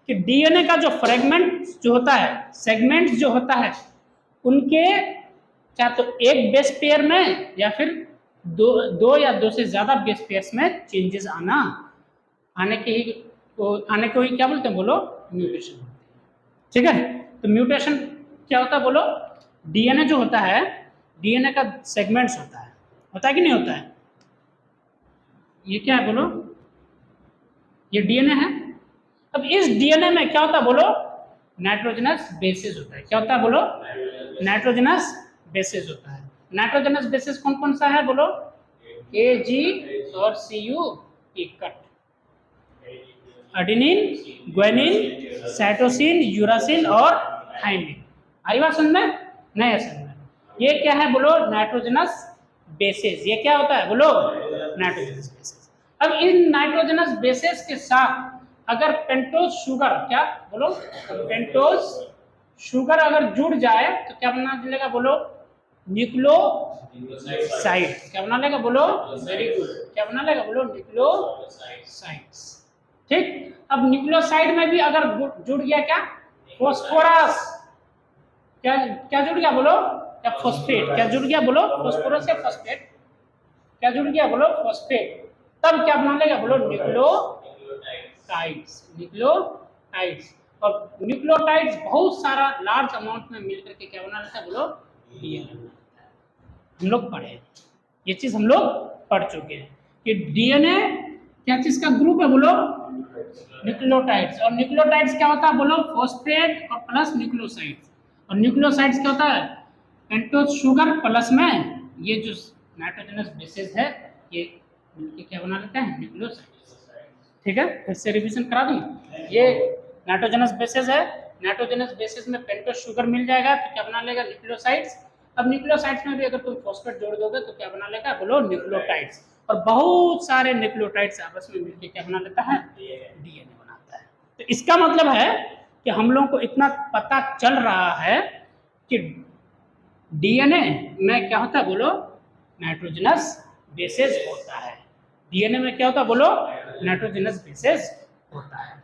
कि डीएनए का जो फ्रेगमेंट जो होता है, सेगमेंट जो होता है, उनके क्या तो एक बेस पेयर में या फिर दो या दो से ज्यादा बेस पेयर्स में चेंजेस आने को ही क्या बोलते हैं बोलो म्यूटेशन। ठीक है, तो म्यूटेशन क्या होता है बोलो, डीएनए जो होता है, डीएनए का सेगमेंट्स होता है कि नहीं होता है, ये क्या है बोलो, ये डीएनए है। अब इस डीएनए में क्या होता है बोलो, नाइट्रोजनस बेसिस होता है। क्या होता है बोलो, नाइट्रोजनस बेसिस होता है। नाइट्रोजनस बेसिस कौन कौन सा है बोलो, ए जी और सी यू पी कट, एडेनिन, ग्वानिन, साइटोसिन, यूरासिल और थाइमिन। आई बात समझ में? नहीं है समझ में? ये क्या है बोलो, नाइट्रोजनस बेसिस। ये क्या होता है बोलो, नाइट्रोजनस बेसिस। अब इन नाइट्रोजनस बेसिस के साथ अगर पेंटोज शुगर, क्या बोलो, पेंटोज शुगर अगर जुड़ जाए तो क्या बना लेगा बोलो, न्यूक्लियोसाइड। क्या बना लेगा बोलो, वेरी गुड, क्या बना लेगा बोलो, न्यूक्लियोसाइड्स। ठीक, अब न्यूक्लियोसाइड में भी अगर जुड़ गया क्या, फॉस्फोरस, क्या जुड़ गया बोलो, या फॉस्फेट, क्या जुड़ गया बोलो, फॉस्फोरस या फॉस्फेट, क्या जुड़ गया बोलो, फॉस्फेट, तब क्या बना लेगा बोलो, न्यूक्लियोटाइड्स। और न्यूक्लियोटाइड्स बहुत सारा लार्ज अमाउंट में मिलकर के क्या बना लेता है बोलो, डीएनए। हम लोग पढ़े, ये चीज हम लोग पढ़ चुके हैं कि डीएनए क्या चीज का ग्रुप है बोलो, न्यूक्लियोटाइड्स। और न्यूक्लियोटाइड्स क्या होता है बोलो, फॉस्फेट और प्लस न्यूक्लियोसाइड्स। और न्यूक्लियोसाइड्स क्या होता है, पेंटोज शुगर प्लस में ये जो नाइट्रोजनस बेसिस है, ये मिलके क्या बना लेते हैं, न्यूक्लियोसाइड्स। ठीक है, फिर से रिवीजन करा दूं, ये नाइट्रोजनस बेसिस है, नाइट्रोजनस बेसिस में पेंटोस शुगर मिल जाएगा तो क्या बना लेगा, न्यूक्लियोसाइड्स। अब न्यूक्लियोसाइड्स में भी अगर तुम फॉस्फेट जोड़ दोगे तो क्या बना लेगा, बोलो न्यूक्लियोटाइड्स। और बहुत सारे न्यूक्लियोटाइड्स आपस में मिलकर क्या बना लेता है, डीएनए बनाता है। तो इसका मतलब है कि हम लोगों को इतना पता चल रहा है कि डीएनए में क्या होता है, बोलो नाइट्रोजनस बेसिस होता है। डीएनए में क्या होता है, बोलो नाइट्रोजनस बेसिस होता है।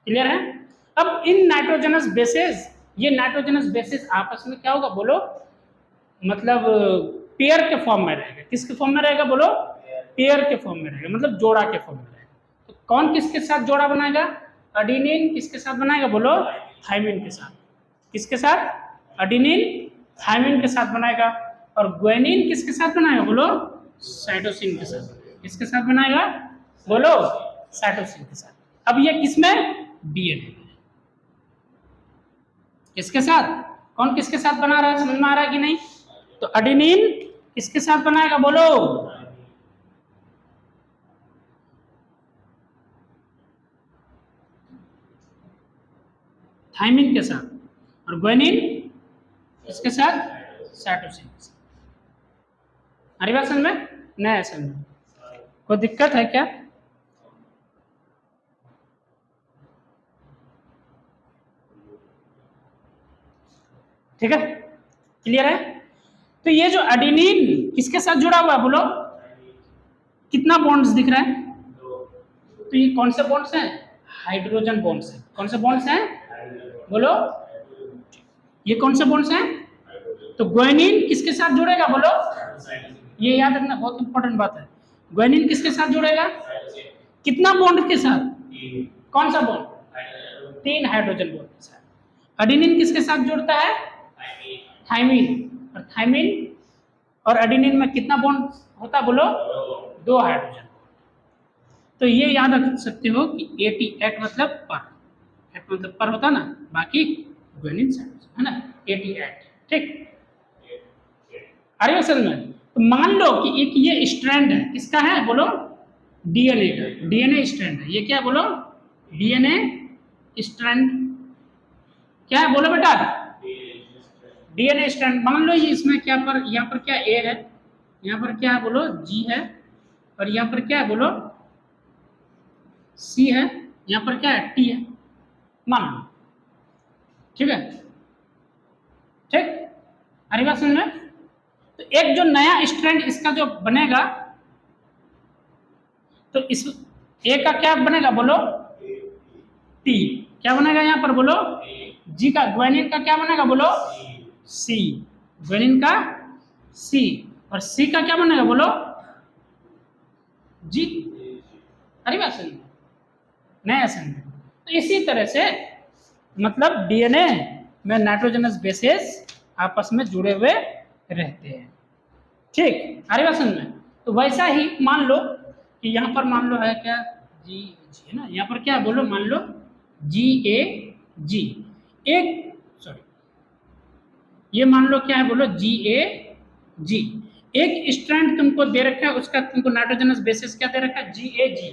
क्लियर है। अब इन नाइट्रोजनस बेसिस, ये नाइट्रोजनस बेसिस आपस में क्या होगा, बोलो मतलब पेयर के फॉर्म में रहेगा। किसके फॉर्म में रहेगा, बोलो पेयर के फॉर्म में रहेगा, मतलब जोड़ा के फॉर्म में रहेगा। तो कौन किसके साथ जोड़ा बनाएगा, एडेनिन किसके साथ बनाएगा, बोलो थाइमिन के साथ। किसके साथ, एडेनिन थाइमिन के साथ बनाएगा। और ग्वानिन किसके साथ बनाएगा, बोलो साइटोसिन के साथ। किसके साथ बनाएगा, बोलो साइटोसिन के साथ। अब ये किसमें, डीएनए में। किसके साथ, कौन किसके साथ बना रहा है, समझ में आ रहा है कि नहीं। तो एडेनिन किसके साथ बनाएगा, बोलो थाइमिन के साथ। और ग्वानिन किसके साथ, साइटोसिन के साथ। हमारी बात समझ में, नहीं समझ में, कोई दिक्कत है क्या। ठीक है, क्लियर है। तो ये जो एडेनिन किसके साथ जुड़ा हुआ है, बोलो कितना बॉन्ड्स दिख रहा है, तो ये कौन से बॉन्ड्स हैं, हाइड्रोजन बॉन्ड्स हैं। कौन से बॉन्ड्स हैं, बोलो ये कौन से बॉन्ड्स हैं। तो ग्वानिन किसके साथ जुड़ेगा, बोलो ये याद रखना, बहुत इंपॉर्टेंट बात है। ग्वानिन किसके साथ जुड़ेगा, कितना बॉन्ड के साथ, कौन सा बॉन्ड, 3 हाइड्रोजन बॉन्ड के साथ। एडेनिन किसके साथ जुड़ता है, थाइमिन। और थाइमिन और एडेनिन में कितना बॉन्ड होता है, बोलो 2 हाइड्रोजन। तो ये याद रख सकते हो कि 88 मतलब पर, एट मतलब पर होता ना, बाकी ग्वानिन है ना, 88। ठीक, अरे समझ में। तो मान लो कि एक ये स्ट्रैंड है, किसका है, बोलो डीएनए का, डीएनए स्ट्रैंड है। ये क्या है, बोलो डीएनए स्ट्रैंड। क्या है, बोलो बेटा डीएनए स्ट्रैंड। मान लो ये इसमें क्या पर, यहाँ पर क्या ए है, यहाँ पर क्या है, बोलो जी है, और यहाँ पर क्या है, बोलो सी है, यहाँ पर क्या है, टी है, मान लो। ठीक है, ठीक, अरे बात समझ में। तो एक जो नया स्ट्रैंड इसका जो बनेगा, तो इस ए का क्या बनेगा, बोलो टी। क्या बनेगा यहाँ पर, बोलो जी का। ग्वानिन का क्या बनेगा, बोलो सी। ग्वानिन का सी। और सी का क्या बनेगा, बोलो जी। अरे बात समझ में, नहीं समझ। तो इसी तरह से मतलब डीएनए में नाइट्रोजनस बेसेस आपस में जुड़े हुए रहते हैं। ठीक, अरे बात समझ में। तो वैसा ही मान लो कि यहाँ पर मान लो है क्या, जी जी है ना, यहाँ पर क्या है, बोलो मान लो जी ए जी। एक सॉरी, ये मान लो क्या है, बोलो जी ए जी। एक स्ट्रैंड तुमको दे रखा है, उसका तुमको नाइट्रोजनस बेसिस क्या दे रखा है, जी ए जी।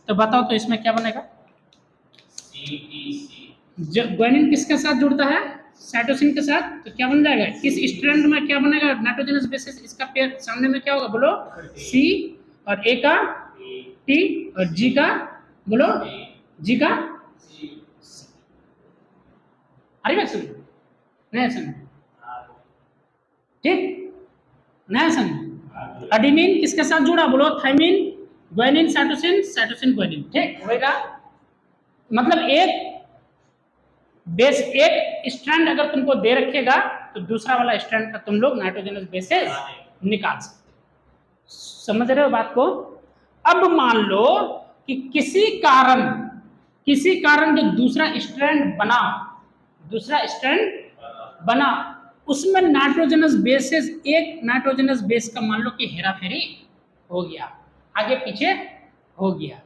तो बताओ तो इसमें क्या बनेगा, ग्वानिन किसके साथ जुड़ता है, साइटोसिन के साथ। तो क्या बन जाएगा, इस स्ट्रैंड में क्या बनेगा, नाइट्रोजनस बेसिस। इसका पेयर सामने में क्या होगा, बोलो सी। और ए का टी, और जी का, बोलो जी का। अरे बात सुन, नहीं सुन, ठीक, नहीं सुन। एडेनिन किसके साथ जुड़ा, बोलो thymine, guanine cytosine, cytosine guanine. ठीक होगा, मतलब एक बेस, एक स्ट्रैंड अगर तुमको दे रखेगा तो दूसरा वाला स्ट्रैंड का तुम लोग नाइट्रोजनस बेसिस निकाल सकते हो। समझ रहे हो बात को। अब मान लो कि किसी कारण जो दूसरा स्ट्रैंड बना, दूसरा स्ट्रैंड बना, उसमें नाइट्रोजनस बेसिस, एक नाइट्रोजनस बेस का मान लो कि हेराफेरी हो गया, आगे पीछे हो गया।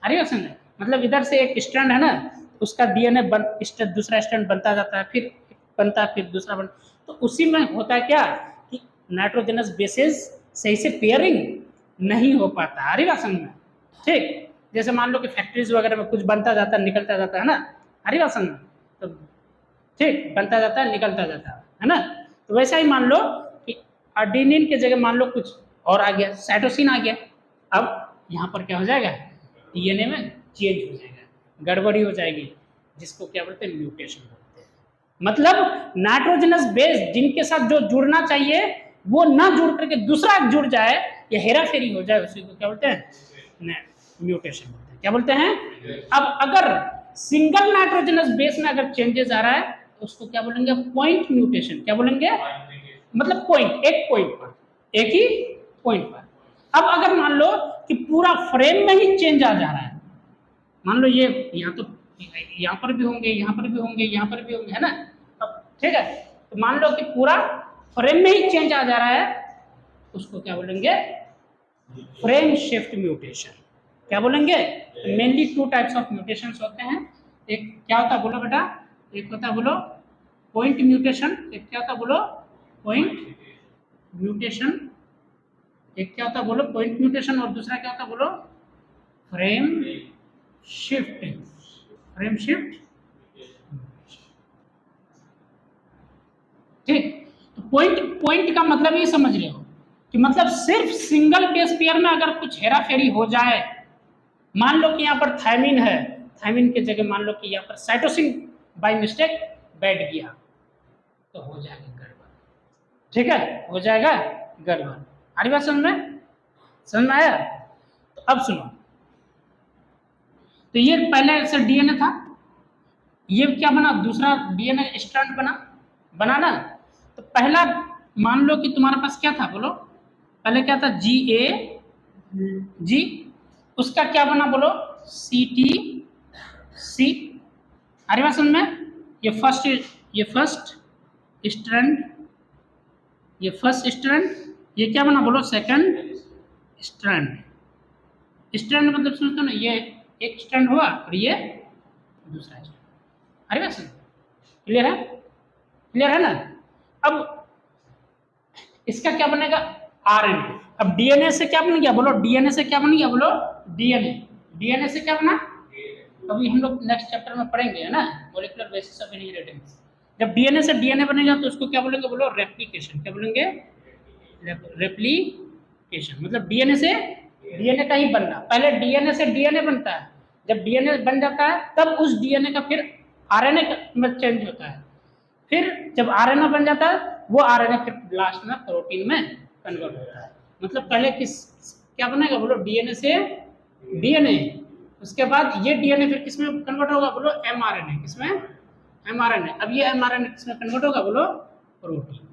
अरे समझ, मतलब इधर से एक स्ट्रैंड है ना, उसका डीएनए दूसरा स्ट्रैंड बनता जाता है, फिर बनता है, फिर दूसरा बन। तो उसी में होता है क्या कि नाइट्रोजनस बेसिस सही से पेयरिंग नहीं हो पाता। अरे बात समझ में। ठीक, जैसे मान लो कि फैक्ट्रीज वगैरह में कुछ बनता जाता है, निकलता जाता है ना, अरे बात समझ में। तो ठीक, बनता जाता है, निकलता जाता है ना। तो वैसा ही मान लो कि एडेनिन की जगह मान लो कुछ और आ गया, साइटोसिन आ गया। अब यहाँ पर क्या हो जाएगा, डीएनए में चेंज हो जाएगा, गड़बड़ी हो जाएगी, जिसको क्या बोलते हैं, म्यूटेशन बोलते हैं। मतलब नाइट्रोजनस बेस जिनके साथ जो जुड़ना चाहिए वो ना जुड़ करके दूसरा जुड़ जाए या हेराफेरी हो जाए, उसी को क्या बोलते हैं, म्यूटेशन बोलते हैं। क्या बोलते हैं? अब अगर सिंगल नाइट्रोजनस बेस में अगर चेंजेस आ रहा है तो उसको क्या बोलेंगे, पॉइंट म्यूटेशन। क्या बोलेंगे? मतलब पॉइंट, एक पॉइंट पर, एक ही पॉइंट पर। अब अगर मान लो कि पूरा फ्रेम में ही चेंज आ जा रहा है, मान लो ये यहाँ तो यहाँ पर भी होंगे, यहाँ पर भी होंगे, यहाँ पर भी होंगे, है ना। अब ठीक है, तो मान लो कि पूरा फ्रेम में ही चेंज आ जा रहा है, उसको क्या बोलेंगे, फ्रेम शिफ्ट म्यूटेशन। क्या बोलेंगे? Mainly two types of mutations होते हैं। एक क्या होता है बोलो बेटा, एक होता है बोलो पॉइंट म्यूटेशन, एक क्या होता है बोलो पॉइंट म्यूटेशन, एक क्या होता है बोलो पॉइंट म्यूटेशन, और दूसरा क्या होता है बोलो फ्रेम शिफ्ट, फ्रेम शिफ्ट। ठीक, तो पॉइंट पॉइंट का मतलब ये समझ रहे हो कि मतलब सिर्फ सिंगल बेस पेयर में अगर कुछ हेरा फेरी हो जाए, मान लो कि यहाँ पर थायमिन है, थायमिन की जगह मान लो कि यहाँ पर साइटोसिन बाय मिस्टेक बैठ गया, तो हो जाएगा गड़बड़। ठीक है, हो जाएगा गड़बड़। आ रही बात समझ में? समझ में आया? तो अब सुनो, तो ये पहले से डीएनए था, ये क्या बना, दूसरा डीएनए स्ट्रैंड बना ना। तो पहला मान लो कि तुम्हारे पास क्या था बोलो, पहले क्या था, जी, उसका क्या बना बोलो, सी। अरे बात समझ में? ये फर्स्ट स्ट्रैंड, ये फर्स्ट स्ट्रैंड, ये क्या बना बोलो, सेकंड स्ट्रैंड। स्ट्रैंड मतलब समझते हो ना, ये एक स्ट्रैंड हुआ और ये दूसरा स्ट्रैंड। अरे बात समझ, क्लियर है? क्लियर है ना? अब इसका क्या बनेगा, आरएनए। अब डीएनए से क्या बन गया बोलो, डीएनए से क्या बन गया बोलो, डीएनए से क्या बना, अभी हम लोग नेक्स्ट चैप्टर में पढ़ेंगे, है ना, मॉलिक्यूलर बेसिस ऑफ इनहेरिटेंस। जब डीएनए से डीएनए बनेगा तो उसको क्या बोलेंगे बोलो, रेप्लिकेशन। क्या बोलेंगे? रेप्लिकेशन। मतलब डीएनए से डीएनए का ही बनना, पहले डीएनए से डीएनए बनता है, जब डीएनए बन जाता है तब उस डीएनए का फिर आरएनए में चेंज होता है, फिर जब आरएनए बन जाता है वो आरएनए फिर लास्ट में प्रोटीन में कन्वर्ट होता है। मतलब पहले क्या बनेगा बोलो, डीएनए से डीएनए, उसके बाद ये डीएनए फिर किसमें कन्वर्ट होगा बोलो, एमआरएनए। किसमें? एमआरएनए। अब ये एमआरएनए किसमें कन्वर्ट होगा बोलो, प्रोटीन।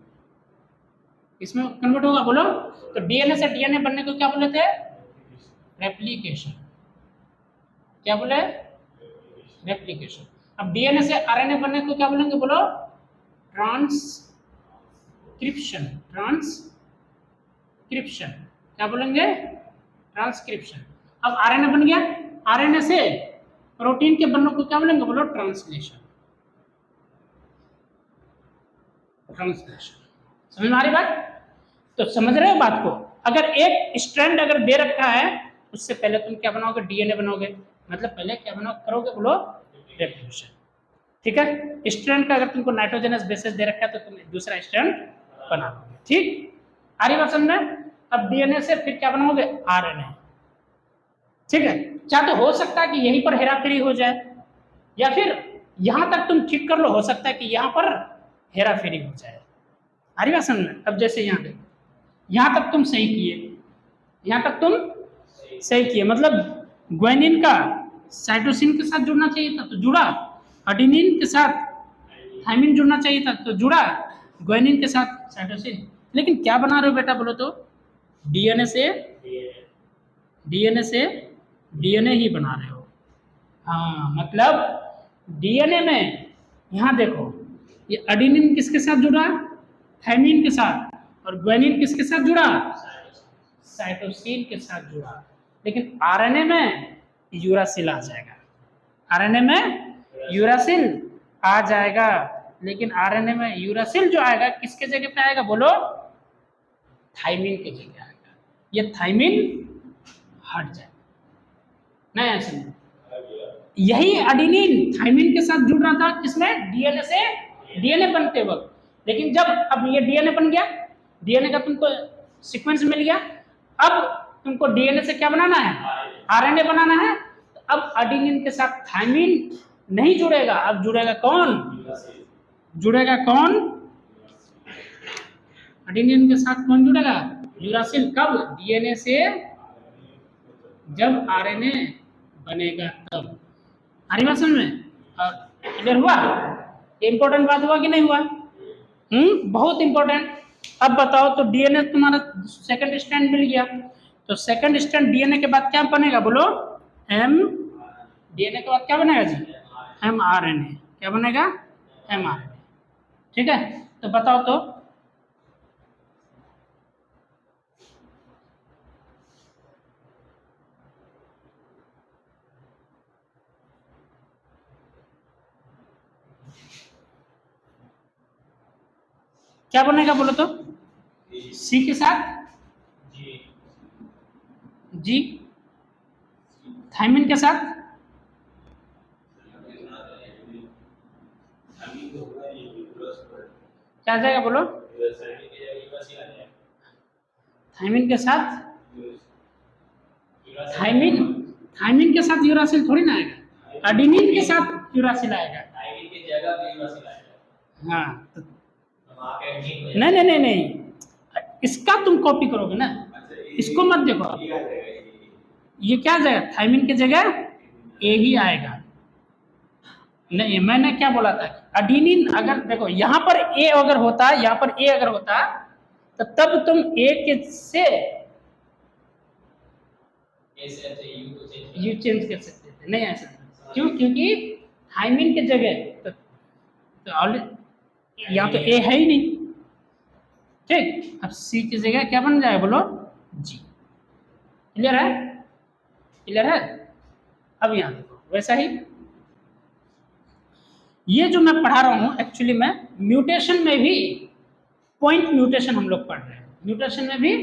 किसमें कन्वर्ट होगा बोलो? तो डीएनए से डीएनए बनने को क्या बोले थे, रेप्लिकेशन। क्या बोले? रेप्लिकेशन। अब डीएनए से आरएनए बनने को क्या बोलेंगे बोलो, ट्रांसक्रिप्शन। ट्रांसक्रिप्शन क्या बोलेंगे, ट्रांसक्रिप्शन। अब आरएनए बन गया, आरएनए से प्रोटीन के बनने को क्या बोलेंगे बोलो, ट्रांसलेशन। ट्रांसलेशन। समझ में आ रही बात? तो समझ रहे हो बात को? अगर एक स्ट्रैंड अगर दे रखा है, उससे पहले तुम क्या बनाओगे, डीएनए बनाओगे। मतलब पहले क्या करोगे बोलो, रेप्लिकेशन। ठीक है, स्ट्रैंड का अगर तुमको नाइट्रोजनस बेसिस दे रखा है तो तुम दूसरा स्ट्रैंड बना लोगे। ठीक, आ रही बात समझ में? अब डीएनए से फिर क्या बनाओगे, आरएनए। ठीक है, चाहे तो हो सकता है कि यहीं पर हेराफेरी हो जाए, या फिर यहां तक तुम ठीक कर लो, हो सकता है कि यहां पर हेराफेरी हो जाए। आ रही बात समझ में? अब जैसे यहाँ देखो, यहाँ तक तुम सही किए, यहाँ तक तुम सही किए, मतलब ग्वानिन का साइटोसिन के साथ जुड़ना चाहिए था तो जुड़ा, एडेनिन के साथ थायमिन जुड़ना चाहिए था तो जुड़ा, ग्वानिन के साथ साइटोसिन। लेकिन क्या बना रहे हो बेटा बोलो तो, डीएनए से डीएनए ही बना रहे हो। हाँ, मतलब डीएनए में यहाँ देखो, ये एडेनिन किसके साथ जुड़ा, थायमिन के साथ, और ग्वानिन किसके साथ जुड़ा, साइटोसिन के साथ जुड़ा। लेकिन आरएनए में यूरासिल आ जाएगा, आरएनए में यूरासिल आ जाएगा। लेकिन आरएनए में यूरासिल जो आएगा किसके जगह पे आएगा बोलो, थायमिन के जगह आएगा। ये थायमिन हट जाएगा, नहीं ऐसे नहीं। यही एडेनिन थायमिन के साथ जुड़ रहा था, किसमें, डीएनए से डीएनए बनते वक्त। लेकिन जब अब ये डीएनए बन गया, डीएनए का तुमको सीक्वेंस मिल गया, अब तुमको डीएनए से क्या बनाना है, आरएनए बनाना है। तो अब एडेनिन के साथ थाइमिन नहीं जुड़ेगा, अब जुड़ेगा कौन, जुड़ेगा कौन, एडेनिन के साथ कौन जुड़ेगा, यूरासिल। कब, डीएनए से जब आरएनए बनेगा तब। आ रही बात समझ में, क्लियर हुआ, इंपॉर्टेंट बात हुआ कि नहीं हुआ, बहुत इंपॉर्टेंट। अब बताओ, तो डीएनए तुम्हारा सेकंड स्टैंड मिल गया, तो सेकंड स्टैंड डीएनए के बाद क्या बनेगा, बोलो, एम, डीएनए के बाद क्या बनेगा जी, एमआरएनए। क्या बनेगा, एमआरएनए। ठीक है, तो बताओ तो क्या बनेगा, बोलो तो, सी के साथ जी, थाइमिन के साथ क्या आ जाएगा, बोलो, थाइमिन के साथ, थाइमिन, थाइमिन के साथ यूरासिल थोड़ी ना आएगा, एडेनिन के साथ यूरासिल आएगा। हाँ, तो नहीं नहीं नहीं नहीं, इसका तुम कॉपी करोगे ना, इसको मत देखो आप। ये क्या जाएगा, थाइमिन की जगह ए ही आएगा। नहीं, मैंने क्या बोला था, एडेनिन अगर देखो यहाँ पर ए अगर होता, यहाँ पर ए अगर होता, तो तब तुम ए के से यू चेंज कर सकते थे, नहीं ऐसा। क्यों, क्योंकि थाइमिन के जगह तो ऑलरेडी यहाँ तो ए है ही नहीं। ठीक, अब सी की जगह क्या बन जाएगा, बोलो, जी। क्लियर है, क्लियर है। अब यहाँ देखो वैसा ही, ये जो मैं पढ़ा रहा हूँ एक्चुअली में म्यूटेशन में भी पॉइंट म्यूटेशन हम लोग पढ़ रहे हैं, म्यूटेशन में भी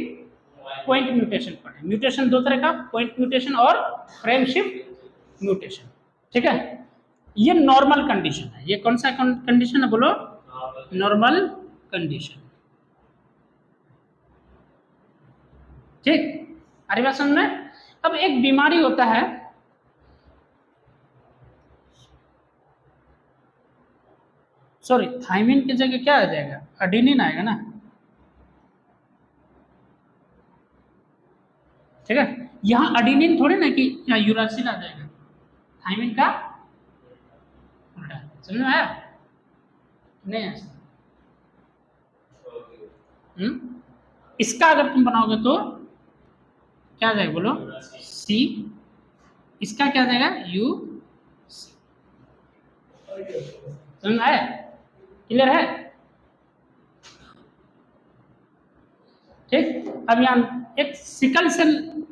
पॉइंट म्यूटेशन पढ़ रहे हैं। म्यूटेशन दो तरह का, पॉइंट म्यूटेशन और फ्रेम शिफ्ट म्यूटेशन। ठीक है, ये नॉर्मल कंडीशन है। ये कौन सा कंडीशन है, बोलो, नॉर्मल कंडीशन। ठीक, अरे बात समझ में। अब एक बीमारी होता है, सॉरी, थाइमिन की जगह क्या आ जाएगा, एडेनिन आएगा ना। ठीक है, यहाँ एडेनिन थोड़ी ना कि यहाँ यूरासिल आ जाएगा, थाइमिन का उल्टा। समझ में आया, नहीं ऐसा। इसका अगर तुम बनाओगे तो क्या आ जाएगा, बोलो, सी। इसका क्या आ जाएगा, यू सी। समझ में आया, क्लियर है। ठीक, अब यहाँ एक sickle cell,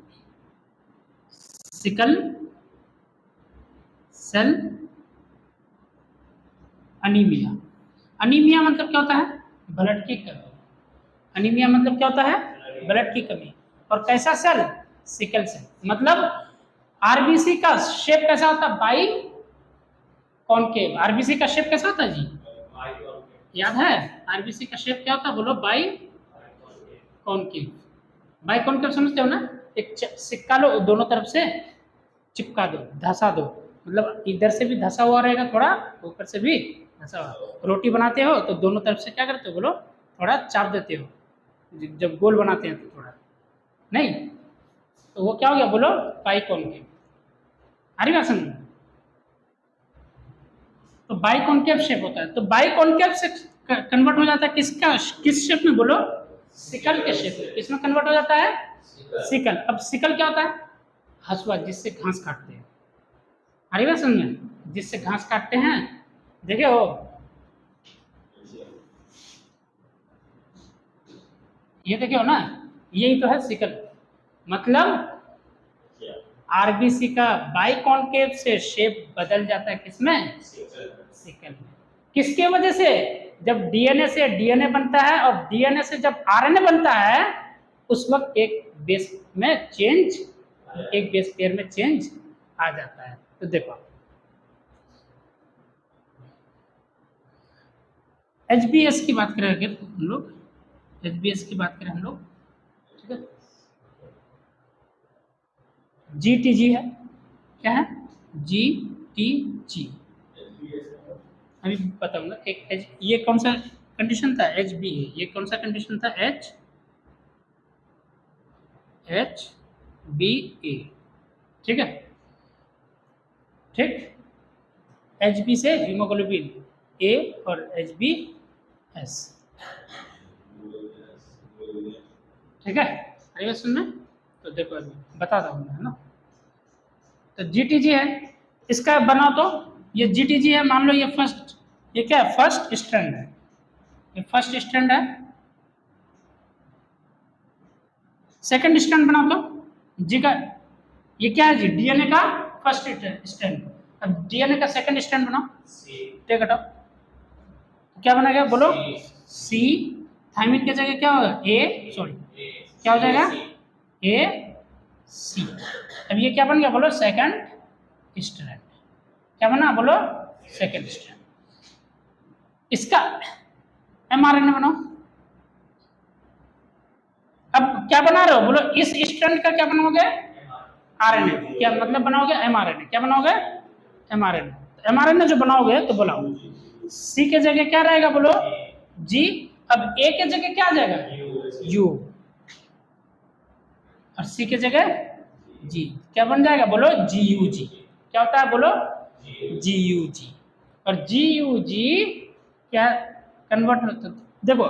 sickle cell anaemia. Anaemia मतलब क्या होता है, ब्लड की कमी। अनीमिया मतलब क्या होता है, ब्लड की कमी। और कैसा सेल, सिकल सेल। मतलब आरबीसी का शेप कैसा होता है, बाई कॉनकेव। आरबीसी का शेप कैसा होता है जी, याद है, आरबीसी का शेप क्या होता है, बोलो, बाई कॉनकेव। बाई कॉनकेव समझते हो ना, एक सिक्का लो, दोनों तरफ से चिपका दो, धसा दो, मतलब इधर से भी धसा हुआ रहेगा थोड़ा, ऊपर से भी धसा हुआ। रोटी बनाते हो तो दोनों तरफ से क्या करते हो, बोलो, थोड़ा चाप देते हो, जब गोल बनाते हैं तो थोड़ा, नहीं तो वो क्या हो गया, बोलो, बाई कॉनकेव। आ रही बात समझ में। तो बाई कॉनकेव शेप होता है, तो बाई कॉनकेव से कन्वर्ट हो जाता है किसका, किस शेप में, बोलो, सिकल के शेप में। किसमें कन्वर्ट हो जाता है, सिकल। अब सिकल क्या होता है, हसुआ, जिससे घास काटते हैं। आ रही बात समझ में, जिससे घास काटते हैं, देखे हो, ये देखे हो ना, यही तो है सिकल। मतलब आरबीसी का बाई कॉनकेव से शेप बदल जाता है, किसमें, सिकल में। किसके वजह से, जब डीएनए से डीएनए बनता है और डीएनए से जब आरएनए बनता है, उस वक्त एक बेस में चेंज, एक बेस पेयर में चेंज आ जाता है। तो देखो, HbS की बात करें अगर हम लोग, HbS की बात करें हम लोग, ठीक है, GTG है, क्या है, GTG। अभी बताऊंगा। एक ये कौन सा कंडीशन था, HB है, ये कौन सा कंडीशन था, HBA, ठीक है, ठीक। HB से हीमोग्लोबिन A और HbS, ठीक है, आइए सुनना। तो देखो अभी बता रहा हूँ मैं, है ना। तो GTG है, इसका बनाओ तो ये GTG है, मान लो ये फर्स्ट, ये क्या है, फर्स्ट स्ट्रैंड है, ये फर्स्ट स्ट्रैंड है। सेकंड स्ट्रैंड बनाओ तो जी का, ये क्या है जी, DNA का फर्स्ट स्ट्रैंड। अब DNA का सेकंड स्ट्रैंड बनाओ, टेक हटाओ, क्या बनेगा बोलो, C। थायमिन की जगह क्या होगा, A, सॉरी, क्या हो जाएगा, AC। अब ये क्या बन गया बोलो, सेकंड स्ट्रैंड। क्या बना बोलो, सेकंड स्ट्रैंड। इसका mRNA बनाओ। अब क्या बना रहे हो बोलो, इस स्ट्रैंड का क्या बनाओगे, RNA, क्या मतलब बनाओगे, mRNA। क्या बनाओगे, mRNA। mRNA जो बनाओगे तो बोलाओ, C के जगह क्या रहेगा बोलो, G। अब A के जगह क्या आ जाएगा, U, और C के जगह G। क्या बन जाएगा बोलो, GUG। क्या होता है बोलो, GUG। और GUG क्या कन्वर्ट होता है, देखो।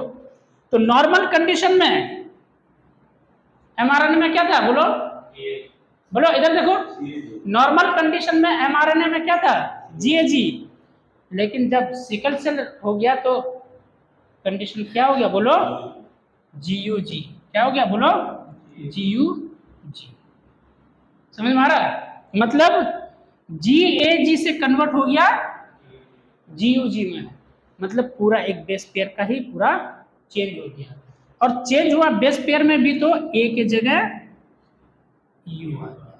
तो नॉर्मल कंडीशन में mRNA में क्या था बोलो, बोलो इधर देखो, नॉर्मल कंडीशन में mRNA में क्या था, GAG। लेकिन जब सिकल सेल हो गया तो कंडीशन क्या हो गया बोलो, GUG। क्या हो गया बोलो, GUG। समझ में आ रहा है, मतलब GAG से कन्वर्ट हो गया GUG में, मतलब पूरा एक बेस पेयर का ही पूरा चेंज हो गया। और चेंज हुआ बेस पेयर में भी तो A के जगह U आ गया,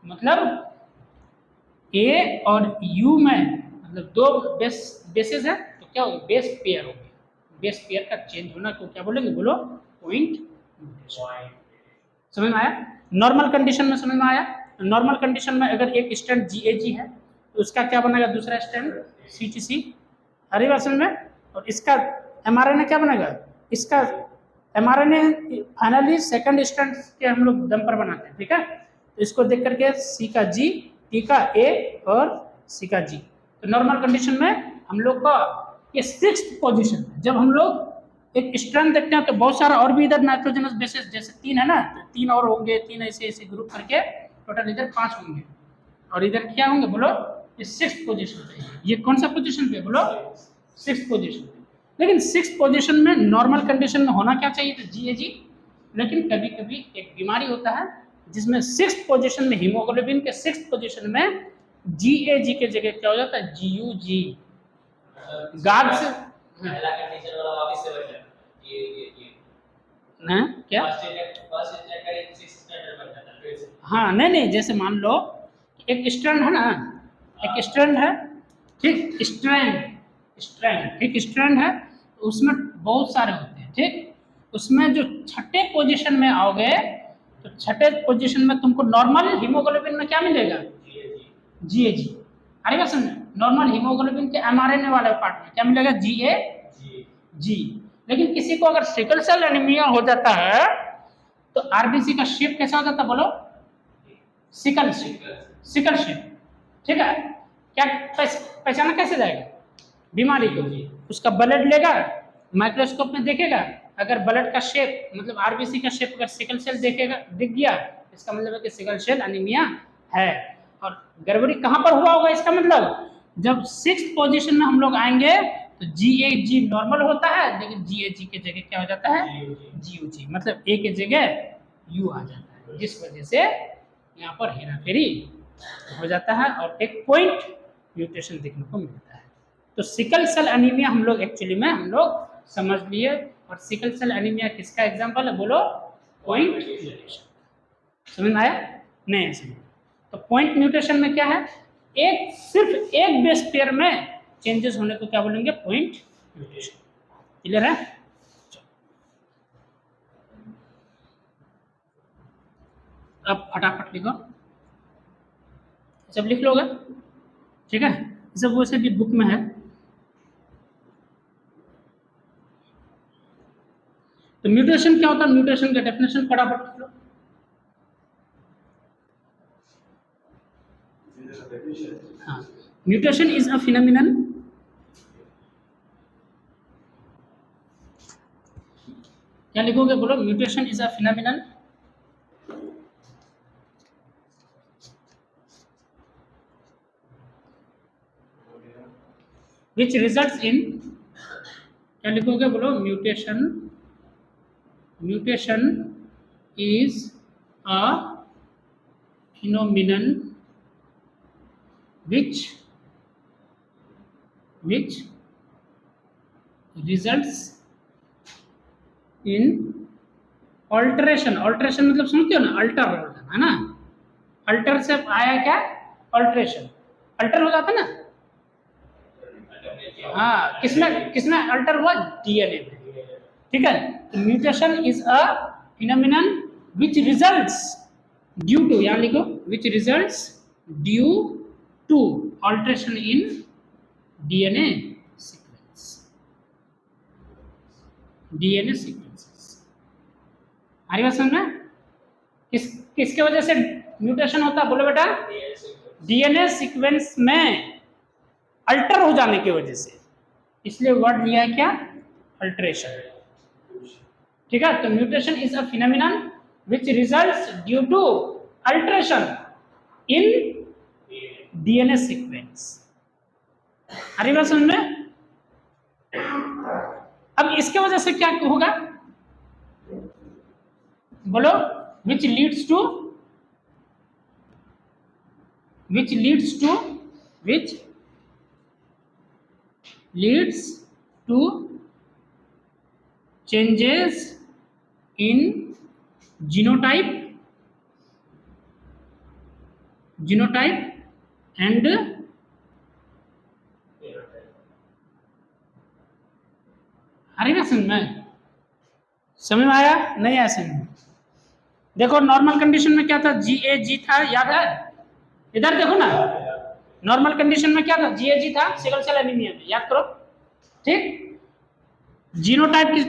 मतलब A और U में, मतलब दो बेसेस है, तो क्या हो गया, बेस पेयर हो गया। बेस पेयर का चेंज होना को क्या बोलेंगे बोलो, पॉइंट म्यूटेशन। समझ में आया, नॉर्मल कंडीशन में समझ में आया। नॉर्मल कंडीशन में अगर एक स्ट्रैंड GAG है तो उसका क्या बनेगा, दूसरा स्ट्रैंड CTC, हरी बात समझ में। और इसका mRNA क्या बनेगा, इसका mRNA फाइनली सेकंड स्ट्रैंड के हम लोग दम पर बनाते हैं, ठीक है। तो इसको देख करके C का G, T का A और C का G। तो नॉर्मल कंडीशन में हम लोग का ये 6th पोजीशन है। जब हम लोग एक स्ट्रैंड देखते हैं तो बहुत सारा और भी इधर नाइट्रोजनस बेसिस जैसे 3 है ना, तो 3 और होंगे, 3 ऐसे ऐसे ग्रुप करके टोटल इधर 5 होंगे। और इधर क्या होंगे बोलो, ये 6th पोजीशन पे। ये कौन सा पोजीशन पे बोलो, 6th पोजीशन पे। लेकिन 6th पोजीशन में नॉर्मल कंडीशन में होना क्या चाहिए, तो GAG। लेकिन कभी कभी एक बीमारी होता है जिसमें 6th पोजीशन में, हीमोग्लोबिन के 6th पोजीशन में GAG के जगह क्या हो जाता है, GUG। गार्ड से पहला कंडीशन वाला वापस से बन जाता ये ना क्या, फर्स्ट स्टैंडर्ड का एक 6 स्टैंडर्ड बन जाता है फिर से। हाँ नहीं नहीं, जैसे मान लो एक स्ट्रैंड है ना, एक स्ट्रैंड है, ठीक, स्ट्रैंड एक स्ट्रैंड है, तो उसमें बहुत सारे होते हैं, ठीक। उसमें जो छठे पोजीशन में आओगे तो छठे पोजीशन में तुमको नॉर्मल हीमोग्लोबिन में क्या मिलेगा, GAG। अरे बात समझ, नॉर्मल हीमोग्लोबिन के mRNA वाले पार्ट में क्या मिलेगा, GAG। लेकिन किसी को अगर सिकल सेल एनीमिया हो जाता है तो RBC का शेप कैसा हो जाता है बोलो, सिकल शेप, ठीक है। क्या पहचाना कैसे जाएगा बीमारी को, उसका ब्लड लेगा, माइक्रोस्कोप में देखेगा, अगर ब्लड का शेप मतलब RBC का शेप अगर सिकल सेल देखेगा, दिख गया, इसका मतलब है कि सिकल सेल एनीमिया है। और गड़बड़ी कहाँ पर हुआ होगा, इसका मतलब जब 6th पोजीशन में हम लोग आएंगे तो GAG नॉर्मल होता है, लेकिन GAG के जगह क्या हो जाता है, GUG, मतलब A के जगह U आ जाता है, जिस वजह से यहाँ पर हेराफेरी हो जाता है और एक पॉइंट म्यूटेशन देखने को मिलता है। तो सिकल सेल एनीमिया हम लोग एक्चुअली में हम लोग समझ लिए। और सिकल सेल एनीमिया किसका एग्जांपल है बोलो, पॉइंट म्यूटेशन। समझ में आया, नहीं है समझ। तो पॉइंट म्यूटेशन में क्या है, एक सिर्फ एक बेस पेयर में चेंजेस होने को क्या बोलेंगे, पॉइंट म्यूटेशन। क्लियर है? अब फटाफट लिखो, सब लिख लोगे, ठीक है? सब वैसे भी बुक में है। तो म्यूटेशन क्या होता है? म्यूटेशन का डेफिनेशन फटाफट लिख लो। हाँ, म्यूटेशन इज अ फिनोमिनन क्या लिखोगे? बोलो, mutation is a phenomenon which results in, क्या लिखोगे? बोलो, mutation is a phenomenon which results in alteration मतलब समझते हो ना, अल्टर है ना, अल्टर से आया क्या? अल्ट्रेशन, अल्टर हो जाता है ना। हाँ, किसमें अल्टर हुआ? डीएनए में, ठीक है? तो mutation is a phenomenon which results due to, यहाँ लिखो, which results due to alteration in DNA sequences. आ रही बात समझ में? किसके वजह से म्यूटेशन होता है? बोलो बेटा, डीएनए सीक्वेंस में अल्टर हो जाने की वजह से, इसलिए वर्ड लिया है क्या? अल्ट्रेशन, ठीक है? तो mutation is a phenomenon which results due to alteration in DNA sequence. हरी बात समझ में? अब इसके वजह से क्या होगा? बोलो, which leads to changes in genotype and अरे ना समझ में आया? नहीं आया समझ में? देखो, नॉर्मल कंडीशन में क्या था? GAG था, याद है? इधर देखो ना, नॉर्मल कंडीशन में क्या था? GAG था, सिकल सेल एनीमिया में, याद करो, ठीक? जीनोटाइप की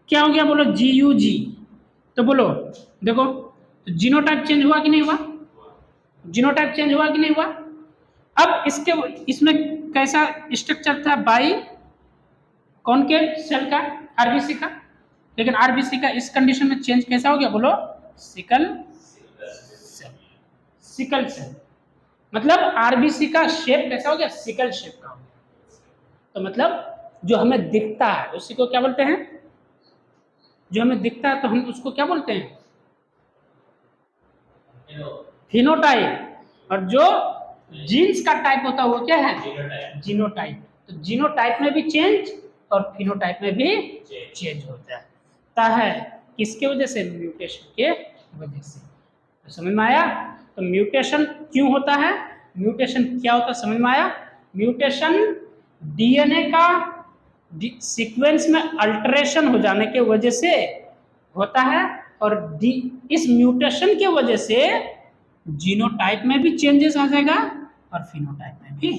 क्या हो गया? बोलो, GUG। तो बोलो, देखो, तो जीनोटाइप चेंज हुआ कि नहीं हुआ? जीनोटाइप चेंज हुआ कि नहीं हुआ? अब इसमें कैसा स्ट्रक्चर था? बाई कौन के सेल का? आरबीसी का। लेकिन आरबीसी का इस कंडीशन में चेंज कैसा हो गया? बोलो, सिकल सेल। मतलब आरबीसी का शेप कैसा हो गया? सिकल शेप का हो गया। तो मतलब जो हमें दिखता है उसी को क्या बोलते हैं? जो हमें दिखता है तो हम उसको क्या बोलते हैं? फिनोटाइप। और जो जीन्स का टाइप होता है वो क्या है? जीनोटाइप। तो जीनोटाइप में भी चेंज और फिनोटाइप में भी चेंज होता है। किसके वजह से? म्यूटेशन के वजह से। तो समझ में आया? तो म्यूटेशन क्यों होता है? म्यूटेशन क्या होता है? समझ में आया? म्यूटेशन डीएनए का सीक्वेंस में अल्टरेशन हो जाने के वजह से होता है, और इस म्यूटेशन के वजह से जीनोटाइप में भी चेंजेस आ जाएगा और फिनोटाइप में भी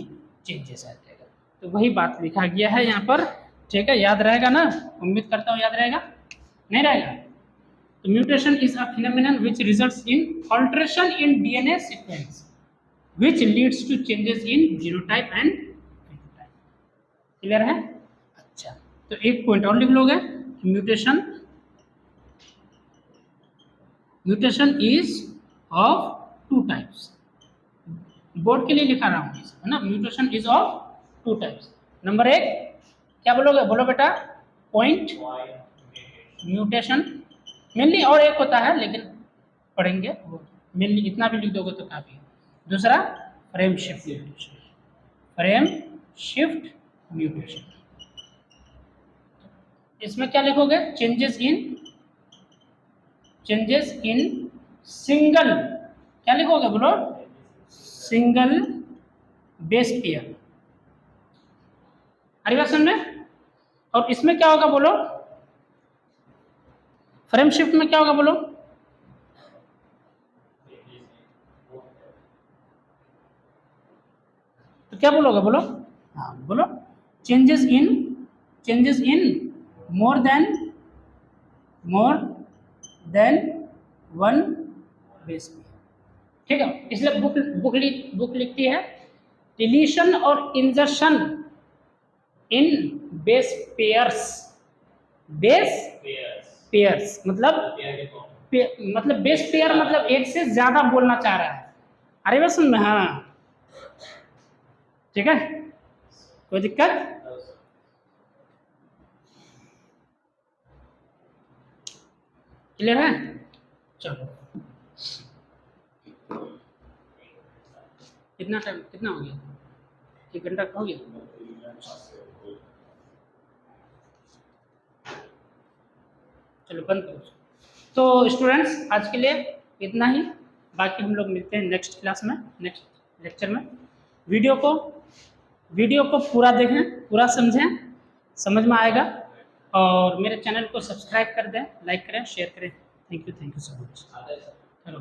चेंजेस आ जाएगा। तो वही बात लिखा गया है यहाँ पर, ठीक है? याद रहेगा ना? उम्मीद करता हूँ याद रहेगा। नहीं रहेगा? तो mutation is a phenomenon which results in alteration in DNA sequence which leads to changes in genotype and phenotype. Clear है? अच्छा, तो एक पॉइंट और लिख लोगे, mutation is of two types. Board के लिए लिखा रहा हूँ, है ना? Mutation is of two types. Number 1 क्या बोलोगे? बोलो बेटा, पॉइंट म्यूटेशन मेनली, और एक होता है लेकिन पढ़ेंगे वो, मेनली इतना भी लिख दोगे तो काफी है। दूसरा फ्रेम शिफ्ट म्यूटेशन। इसमें क्या लिखोगे? चेंजेस इन सिंगल, क्या लिखोगे? बोलो, सिंगल बेस पेयर। अरे बात समझ में? और इसमें क्या होगा बोलो, फ्रेम शिफ्ट में क्या होगा बोलो, तो क्या बोलोगे बोलो, हाँ बोलो, changes in more than one base pair, ठीक है। इसलिए बुक लिखती है डिलीशन और इंजर्शन इन बेस पेयर्स मतलब मतलब बेस पेयर मतलब एक से ज्यादा बोलना चाह रहा है। अरे बस सुन में, हाँ ठीक है, कोई दिक्कत? क्लियर है? चलो, कितना टाइम, कितना हो गया, 1 घंटा हो गया। चलो बंद करो। तो स्टूडेंट्स आज के लिए इतना ही, बाकी हम लोग मिलते हैं नेक्स्ट क्लास में, नेक्स्ट लेक्चर में। वीडियो को पूरा देखें, पूरा समझें, समझ में आएगा। और मेरे चैनल को सब्सक्राइब कर दें, लाइक करें, शेयर करें। Thank you so much. Hello.